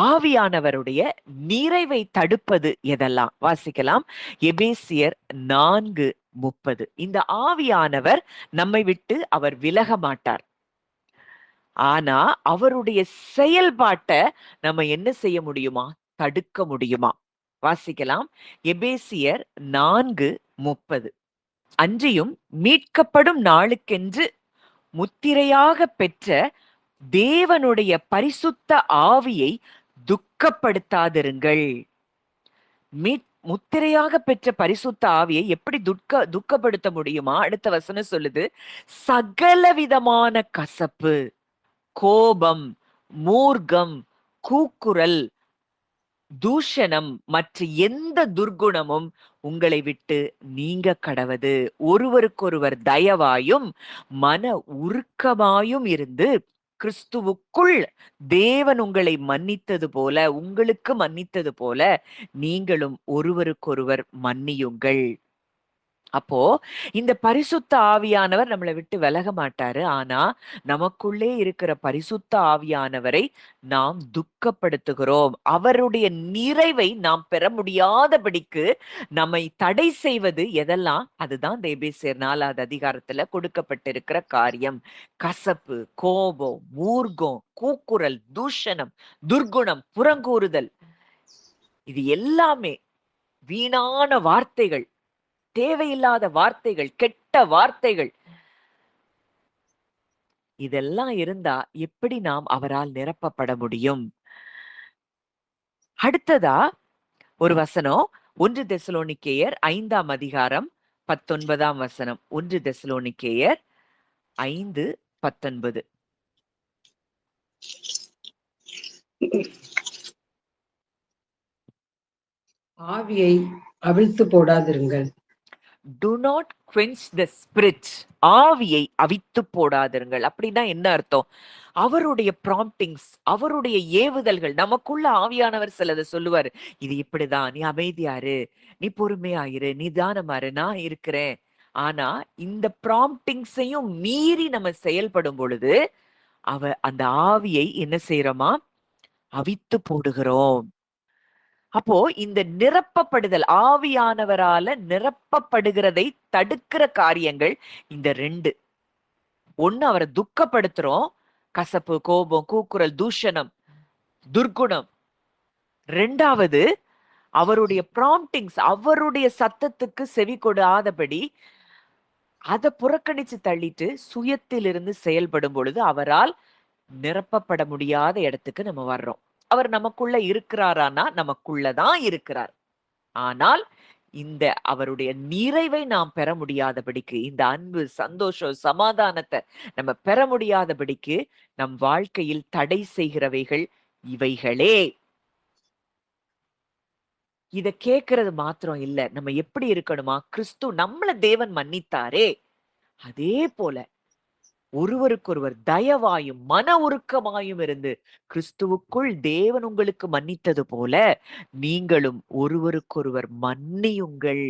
Speaker 1: ஆவியானவருடைய நிறைவை தடுப்பது எதெல்லாம்? வாசிக்கலாம். எபேசியர் 4:30. இந்த ஆவியானவர் நம்மை விட்டு அவர் விலக மாட்டார். ஆனா அவருடைய செயல்பாட்டை நம்ம என்ன செய்ய முடியுமா? தடுக்க முடியுமா? வாசிக்கலாம். எபேசியர் 4:30. அன்றியும் மீட்கப்படும் நாளுக்கென்று முத்திரையாக பெற்ற தேவனுடைய பரிசுத்த ஆவியை துக்கப்படுத்தாதிருங்கள். முத்திரையாக பெற்ற பரிசுத்த ஆவியை எப்படி துக்கப்படுத்த முடியுமா? அடுத்த வசனம் சொல்லுது, சகலவிதமான கசப்பு, கோபம், மூர்க்கம், கூக்குரல், தூஷணம் மற்ற எந்த துர்குணமும் உங்களை விட்டு நீங்க கடவது. ஒருவருக்கொருவர் தயவாயும் மன உருக்கமாயும் இருந்து கிறிஸ்துவுக்குள் தேவன் உங்களை மன்னித்தது போல, உங்களுக்கு மன்னித்தது போல நீங்களும் ஒருவருக்கொருவர் மன்னியுங்கள். அப்போ இந்த பரிசுத்த ஆவியானவர் நம்மளை விட்டு விலக மாட்டாரு. ஆனா நமக்குள்ளே இருக்கிற பரிசுத்த ஆவியானவரை நாம் துக்கப்படுத்துகிறோம். அவருடைய நிறைவை நாம் பெற முடியாதபடிக்கு நம்மை தடை செய்வது எதெல்லாம்? அதுதான் எபேசியர் 4வது அதிகாரத்துல கொடுக்கப்பட்டிருக்கிற காரியம். கசப்பு, கோபம், மூர்க்கம், கூக்குரல், தூஷணம், துர்குணம், புறங்கூறுதல். இது எல்லாமே வீணான வார்த்தைகள், தேவையில்லாத வார்த்தைகள், கெட்ட வார்த்தைகள். இதெல்லாம் இருந்தா எப்படி நாம் அவரால் நிரப்பப்பட முடியும்? அடுத்ததா ஒரு வசனம் 1 தெசலோனிக்கேயர் 5ஆம் அதிகாரம் 19ஆம் வசனம். 1 தெசலோனிக்கேயர் 5:19.
Speaker 2: ஆவியை அவிழ்த்து போடாதிருங்கள்.
Speaker 1: Do not quench the spirit. ஆவியை அவித்து போடாதிருங்கள். அப்படின்னா என்ன அர்த்தம்? அவருடைய ப்ராம்ப்டிங்ஸ், அவருடைய ஏவுதல்கள், நமக்குள்ள ஆவியானவர் சிலதை சொல்லுவாரு. இது இப்படிதான், நீ அமைதியாரு, நீ பொறுமையாயிரு, நிதானமாரு, நான் இருக்கிறேன். ஆனா இந்த ப்ராம்ப்டிங்ஸையும் மீறி நம்ம செயல்படும் பொழுது அந்த ஆவியை என்ன செய்யறோமா? அவித்து போடுகிறோம். அப்போ இந்த நிரப்பப்படுதல், ஆவியானவரால நிரப்பப்படுகிறதை தடுக்கிற காரியங்கள் இந்த 2. ஒண்ணு, அவரை துக்கப்படுத்துறோம். கசப்பு, கோபம், கூக்குரல், தூஷணம், துர்குணம். 2வது, அவருடைய ப்ராம்ப்டிங்ஸ், அவருடைய சத்தத்துக்கு செவி கொடாதபடி அதை புறக்கணிச்சு தள்ளிட்டு சுயத்திலிருந்து செயல்படும் பொழுது அவரால் நிரப்பப்பட முடியாத இடத்துக்கு நம்ம வர்றோம். அவர் நமக்குள்ள இருக்கிறாரானா நமக்குள்ளதான் இருக்கிறார். ஆனால் இந்த அவருடைய நிறைவை நாம் பெற முடியாதபடிக்கு, இந்த அன்பு, சந்தோஷம், சமாதானத்தை நம்ம பெற முடியாதபடிக்கு நம் வாழ்க்கையில் தடை செய்கிறவைகள் இவைகளே. இத கேட்கறது மாத்திரம் இல்ல, நம்ம எப்படி இருக்கணுமா? கிறிஸ்து நம்மள தேவன் மன்னித்தாரே, அதே போல ஒருவருக்கொருவர் தயவாயும் மன உருக்கமாயும் இருந்து கிறிஸ்துவுக்குள் தேவன் உங்களுக்கு மன்னித்தது போல நீங்களும் ஒருவருக்கொருவர் மன்னியுங்கள்.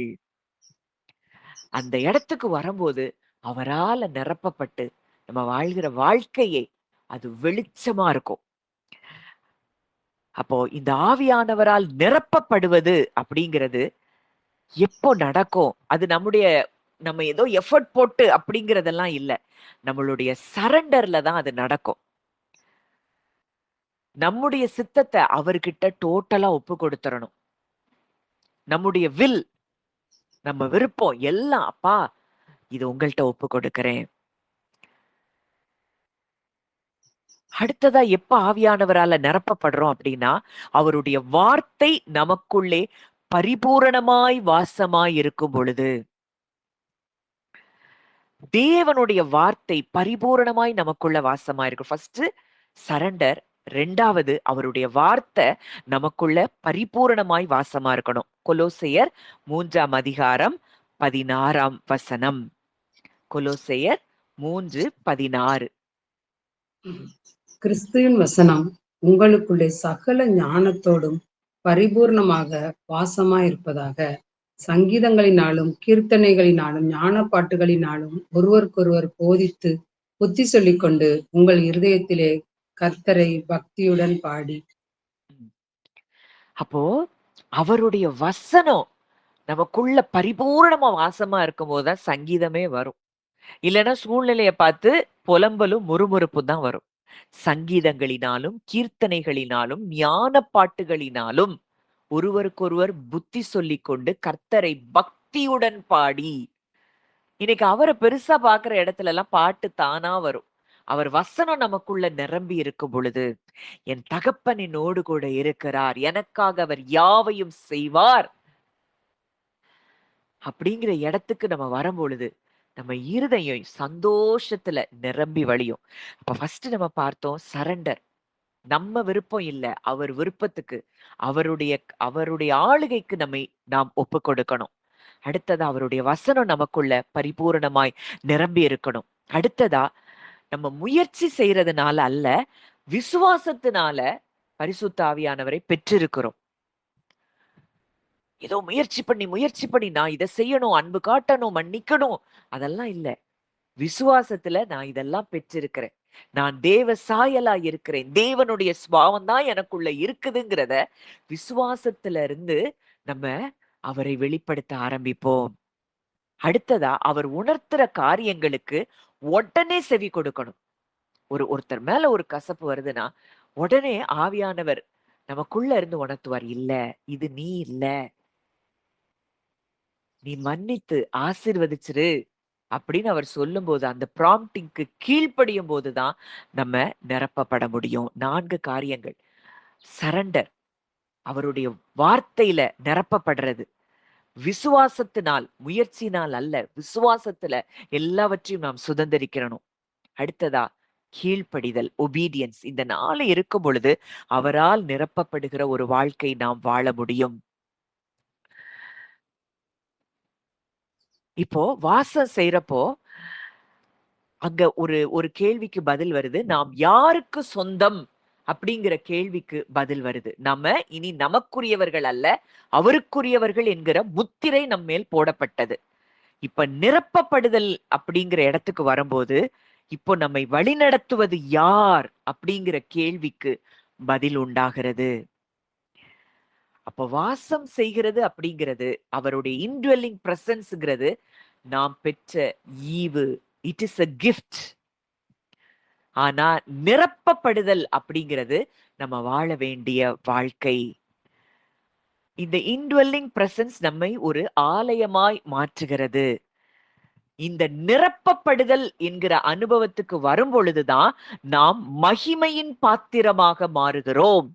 Speaker 1: அந்த இடத்துக்கு வரும்போது அவரால நிரப்பப்பட்டு நம்ம வாழ்கிற வாழ்க்கையே அது வெளிச்சமா இருக்கும். அப்போ இந்த ஆவியானவரால் நிரப்பப்படுவது அப்படிங்கிறது எப்போ நடக்கும்? அது நம்ம ஏதோ எஃபர்ட் போட்டு அப்படிங்கிறதெல்லாம் இல்ல. நம்மளுடைய சரண்டர்ல தான் அது நடக்கும். நம்முடைய சித்தத்தை அவர்கிட்ட டோட்டலா ஒப்பு கொடுத்துறணும். நம்முடைய நம்ம விருப்பம் எல்லாம், அப்பா இது உங்கள்ட்ட ஒப்பு கொடுக்கிறேன். அடுத்ததா எப்ப ஆவியானவரால நிரப்பப்படுறோம் அப்படின்னா, அவருடைய வார்த்தை நமக்குள்ளே பரிபூரணமாய் வாசமாய் இருக்கும் பொழுது. தேவனுடைய வார்த்தை பரிபூரணமாய் நமக்குள்ள வாசமா இருக்கும். First surrender. 2வது, அவருடைய வார்த்தை நமக்குள்ள பரிபூரணமாய் வாசமா இருக்கணும். கொலோசையர் 3ஆம் அதிகாரம் 16ஆம் வசனம். கொலோசையர் 3:16.
Speaker 2: கிறிஸ்துவின் வசனம் உங்களுக்குள்ளே சகல ஞானத்தோடும் பரிபூர்ணமாக வாசமாயிருப்பதாக. சங்கீதங்களினாலும் கீர்த்தனைகளினாலும் ஞான பாட்டுகளினாலும் ஒருவருக்கொருவர் போதித்து புத்தி சொல்லிக் கொண்டு உங்கள் இருதயத்திலே கர்த்தரை பக்தியுடன் பாடி.
Speaker 1: அப்போ அவருடைய வசனம் நமக்குள்ள பரிபூரணமா வாசமா இருக்கும் போதுதான் சங்கீதமே வரும். இல்லைன்னா சூழ்நிலையை பார்த்து புலம்பலும் முறுமுறுப்பும் தான் வரும். சங்கீதங்களினாலும் கீர்த்தனைகளினாலும் ஞான பாட்டுகளினாலும் ஒருவருக்கொருவர் புத்தி சொல்லிக் கொண்டு கர்த்தரை பக்தியுடன் பாடி. இன்னைக்கு அவரை பெருசா பாக்குற இடத்துல எல்லாம் பாட்டு தானா வரும். அவர் வசனம் நமக்குள்ள நிரம்பி இருக்கும் பொழுது, என் தகப்பன் என்னோடு கூட இருக்கிறார், எனக்காக அவர் யாவையும் செய்வார் அப்படிங்கிற இடத்துக்கு நம்ம வரும் பொழுது நம்ம இருதயம் சந்தோஷத்துல நிரம்பி வழியும். அப்ப ஃபர்ஸ்ட் நம்ம பார்த்தோம் சரண்டர். நம்ம விருப்பம் இல்ல, அவர் விருப்பத்துக்கு, அவருடைய அவருடைய ஆளுகைக்கு நாம் ஒப்பு கொடுக்கணும். அடுத்ததா அவருடைய வசனம் நமக்குள்ள பரிபூரணமாய் நிரம்பி இருக்கணும். அடுத்ததா நம்ம முயற்சி செய்யறதுனால அல்ல, விசுவாசத்தினால பரிசுத்த ஆவியானவரை பெற்றிருக்கிறோம். ஏதோ முயற்சி பண்ணி நான் இதை செய்யணும், அன்பு காட்டணும், மன்னிக்கணும், அதெல்லாம் இல்ல. விசுவாசத்துல நான் இதெல்லாம் பெற்றிருக்கிறேன், நான் தேவ சாயலா இருக்கிறேன், தேவனுடைய சுபாவம் தான் எனக்குள்ள இருக்குதுங்கிறத விசுவாசத்துல இருந்து நம்ம அவரை வெளிப்படுத்த ஆரம்பிப்போம். அடுத்ததா அவர் உணர்த்துற காரியங்களுக்கு உடனே செவி கொடுக்கணும். ஒருத்தர் மேல ஒரு கசப்பு வருதுன்னா உடனே ஆவியானவர் நமக்குள்ள இருந்து உணர்த்துவார், இல்ல இது நீ இல்ல, நீ மன்னித்து ஆசீர்வதிச்சிரு அப்படின்னு அவர் சொல்லும் போது, அந்த ப்ராம்ப்டிங்க்கு கீழ்ப்படியும் போதுதான் நம்ம நிரப்பப்பட முடியும். 4 காரியங்கள். சரண்டர், அவருடைய வார்த்தையில நிரப்பப்படுறது. விசுவாசத்தினால், முயற்சினால் அல்ல, விசுவாசத்துல எல்லாவற்றையும் நாம் சுதந்திரிக்கிறணும். அடுத்ததா கீழ்ப்படிதல், ஒபீடியன்ஸ். இந்த 4 இருக்கும் பொழுது அவரால் நிரப்பப்படுகிற ஒரு வாழ்க்கை நாம் வாழ முடியும். இப்போ வாசம் செய்யறப்போ அங்க ஒரு ஒரு கேள்விக்கு பதில் வருது. நாம் யாருக்கு சொந்தம் அப்படிங்கிற கேள்விக்கு பதில் வருது. நம்ம இனி நமக்குரியவர்கள் அல்ல, அவருக்குரியவர்கள் என்கிற முத்திரை நம் மேல் போடப்பட்டது. இப்ப நிரப்பப்படுதல் அப்படிங்கிற இடத்துக்கு வரும்போது, இப்போ நம்மை வழிநடத்துவது யார் அப்படிங்கிற கேள்விக்கு பதில் உண்டாகிறது. அப்ப வாசம் செய்கிறது அப்படிங்கிறது, அவருடைய இன்டுவெல்லிங் பிரசன்ஸ்ங்கிறது நாம் பெற்ற ஈவு. It is a gift. ஆனா நிரப்பப்படுதல் அப்படிங்கிறது நம்ம வாழ வேண்டிய வாழ்க்கை. இந்த இன்டுவெல்லிங் பிரசன்ஸ் நம்மை ஒரு ஆலயமாய் மாற்றுகிறது. இந்த நிரப்பப்படுதல் என்கிற அனுபவத்துக்கு வரும் பொழுதுதான் நாம் மகிமையின் பாத்திரமாக மாறுகிறோம்.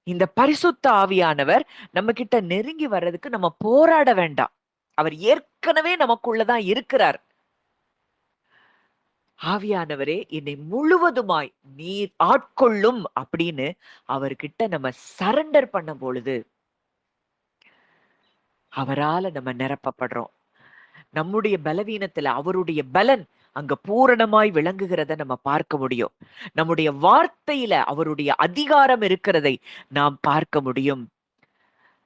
Speaker 1: இந்த பரிசுத்த ஆவியானவர் நம்ம கிட்ட நெருங்கி வர்றதுக்கு நம்ம போராட வேண்டாம். அவர் ஏற்கனவே நமக்குள்ளதான் இருக்கிறார். ஆவியானவரே என்னை முழுவதுமாய் நீர் ஆட்கொள்ளும் அப்படின்னு அவர்கிட்ட நம்ம சரண்டர் பண்ண பொழுது அவரால நம்ம நிரப்பப்படுறோம். நம்முடைய பலவீனத்துல அவருடைய பலன் அங்க பூரணமாய் விளங்குகிறத நம்ம பார்க்க முடியும். நம்முடைய வார்த்தையில அவருடைய அதிகாரம் இருக்கிறதை நாம் பார்க்க முடியும்.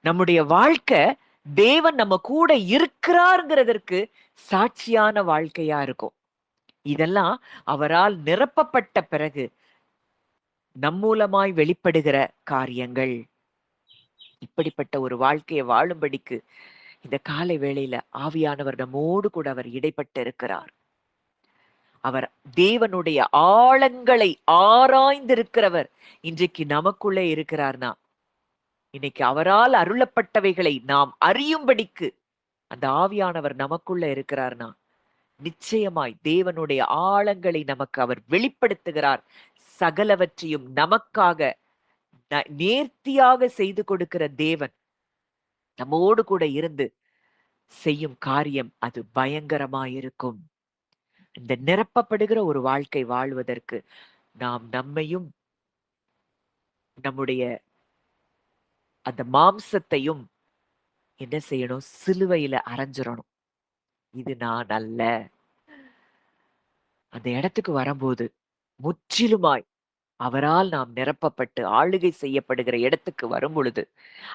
Speaker 1: நம்முடைய வாழ்க்கை தேவன் நம்ம கூட இருக்கிறார்ங்கிறதற்கு சாட்சியான வாழ்க்கையா இருக்கும். இதெல்லாம் அவரால் நிரப்பப்பட்ட பிறகு நம் மூலமாய் வெளிப்படுகிற காரியங்கள். இப்படிப்பட்ட ஒரு வாழ்க்கையை வாழும்படிக்கு இந்த காலை வேளையில ஆவியானவர் நம்மோடு கூட அவர் இடைப்பட்டு இருக்கிறார். அவர் தேவனுடைய ஆழங்களை ஆராய்ந்திருக்கிறவர் இன்றைக்கு நமக்குள்ளே இருக்கிறார்னா, இன்னைக்கு அவரால் அருளப்பட்டவைகளை நாம் அறியும்படிக்கு அந்த ஆவியானவர் நமக்குள்ள இருக்கிறார்னா, நிச்சயமாய் தேவனுடைய ஆழங்களை நமக்கு அவர் வெளிப்படுத்துகிறார். சகலவற்றையும் நமக்காக நேர்த்தியாக செய்து கொடுக்கிற தேவன் நம்மோடு கூட இருந்து செய்யும் காரியம் அது பயங்கரமாயிருக்கும். இந்த நிரப்பப்படுகிற ஒரு வாழ்க்கை வாழ்வதற்கு நாம் நம்மையும் நம்முடைய அந்த மாம்சத்தையும் என்ன செய்யணும்? சிலுவையில அரைஞ்சிடணும். இது நான் அல்ல. அந்த இடத்துக்கு வரும்போது முற்றிலுமாய் அவரால் நாம் நிரப்பப்பட்டு ஆளுகை செய்யப்படுகிற இடத்துக்கு வரும் பொழுது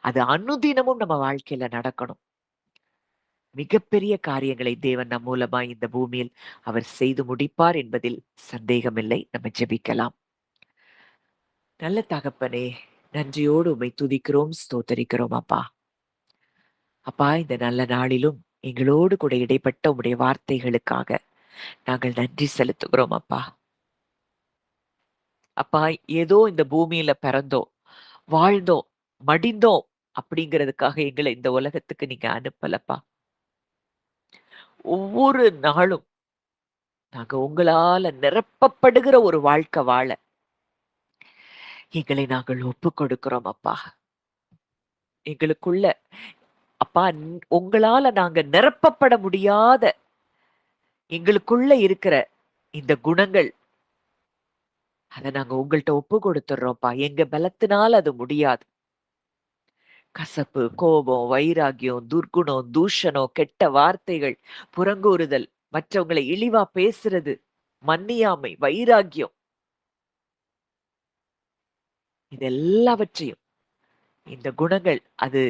Speaker 1: அது அனுதினமும் நம்ம வாழ்க்கையில நடக்கணும். மிகப்பெரிய காரியங்களை தேவன் நம் மூலமாய் இந்த பூமியில் அவர் செய்து முடிப்பார் என்பதில் சந்தேகமில்லை. நம்ம ஜெபிக்கலாம். நல்ல தகப்பனே, நன்றியோடு உம்மை துதிக்கிறோம், ஸ்தோத்தரிக்கிறோம் அப்பா. அப்பா, இந்த நல்ல நாளிலும் எங்களோடு கூட இடைப்பட்ட உம்முடைய வார்த்தைகளுக்காக நாங்கள் நன்றி செலுத்துகிறோம் அப்பா. அப்பா, ஏதோ இந்த பூமியில பிறந்தோம், வாழ்ந்தோம், மடிந்தோம் அப்படிங்கிறதுக்காக எங்களை இந்த உலகத்துக்கு நீங்க அனுப்பலப்பா. ஒவ்வொரு நாளும் நாங்க உங்களால நிரப்பப்படுகிற ஒரு வாழ்க்கை வாழ எங்களை நாங்கள் ஒப்பு கொடுக்கிறோம் அப்பா. எங்களுக்குள்ள அப்பா உங்களால நாங்க நிரப்பப்பட முடியாத எங்களுக்குள்ள இருக்கிற இந்த குணங்கள் அதை நாங்க உங்கள்ட்ட ஒப்பு கொடுத்துடுறோம்ப்பா. எங்க பலத்தினால அது முடியாது. கசப்பு, கோபம், வைராகியம், துர்குணம், தூஷணம், கெட்ட வார்த்தைகள், புறங்கூறுதல், மற்றவங்களை இழிவா பேசுறது, மன்னியாமை, வைராகியம், இது எல்லாவற்றையும் இந்த குணங்கள் அது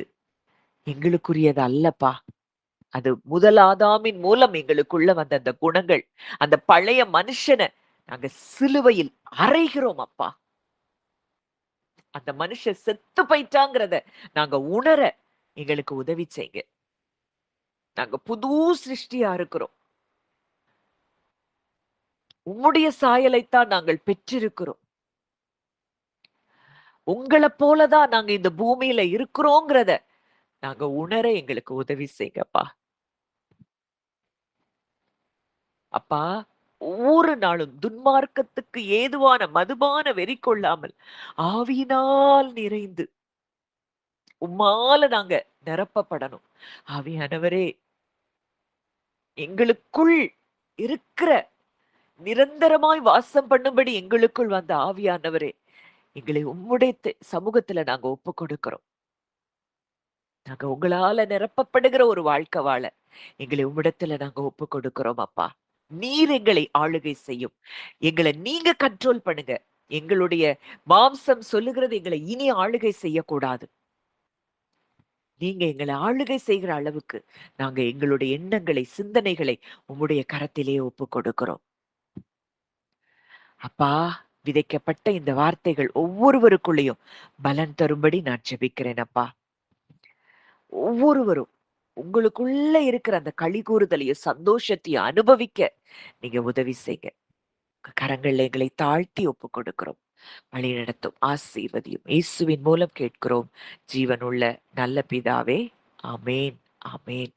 Speaker 1: எங்களுக்குரியது அல்லப்பா. அது முதல் ஆதாமின் மூலம் எங்களுக்குள்ள வந்த அந்த குணங்கள், அந்த பழைய மனுஷனை நாங்க சிலுவையில் அறைகிறோம் அப்பா. அந்த மனுஷன் செத்து போயிட்டாங்கிறத நாங்க உணர எங்களுக்கு உதவி செய்யுங்க. நாங்க புது சிருஷ்டியா இருக்கிறோம். உம்முடைய சாயலைத்தான் நாங்கள் பெற்றிருக்கிறோம். உங்களை போலதான் நாங்க இந்த பூமியில இருக்கிறோங்கிறத நாங்க உணர எங்களுக்கு உதவி செய்யுங்கப்பா. அப்பா, ஒவ்வொரு நாளும் துன்மார்க்கத்துக்கு ஏதுவான மதுபான வெறி கொள்ளாமல் ஆவியினால் நிறைந்து உம்மால நாங்க நிரப்பப்படணும். ஆவியானவரே, எங்களுக்குள் இருக்கிற நிரந்தரமாய் வாசம் பண்ணும்படி எங்களுக்குள் வந்த ஆவியானவரே, எங்களை உம்முடைய சமூகத்துல நாங்க ஒப்பு கொடுக்கிறோம். நாங்க உங்களால நிரப்பப்படுகிற ஒரு வாழ்க்கை வாழ எங்களை உம்மிடத்துல நாங்க ஒப்பு கொடுக்கிறோம் அப்பா. நீர் எங்களை ஆளுகை செய்யும். எங்களை நீங்க கண்ட்ரோல் பண்ணுங்க. எங்களுடைய மாம்சம் சொல்லுகிறது எங்களை இனி ஆளுகை செய்யக்கூடாது. நீங்க எங்களை ஆளுகை செய்கிற அளவுக்கு நாங்க எங்களுடைய எண்ணங்களை, சிந்தனைகளை உம்முடைய கரத்திலே ஒப்பு கொடுக்கிறோம். அப்பா, விதைக்கப்பட்ட இந்த வார்த்தைகள் ஒவ்வொருவருக்குள்ளேயும் பலன் தரும்படி நான் ஜெபிக்கிறேன் அப்பா. ஒவ்வொருவரும் உங்களுக்குள்ள இருக்கிற அந்த களி கூறுதலையும் சந்தோஷத்தையும் அனுபவிக்க நீங்க உதவி செய்யுங்க. உங்க கரங்கள்ல எங்களை தாழ்த்தி ஒப்பு கொடுக்கிறோம். வழி நடத்தும் ஆசீர்வதியும் இயேசுவின் மூலம் கேட்கிறோம் ஜீவனுள்ள நல்ல பிதாவே. ஆமேன். ஆமேன்.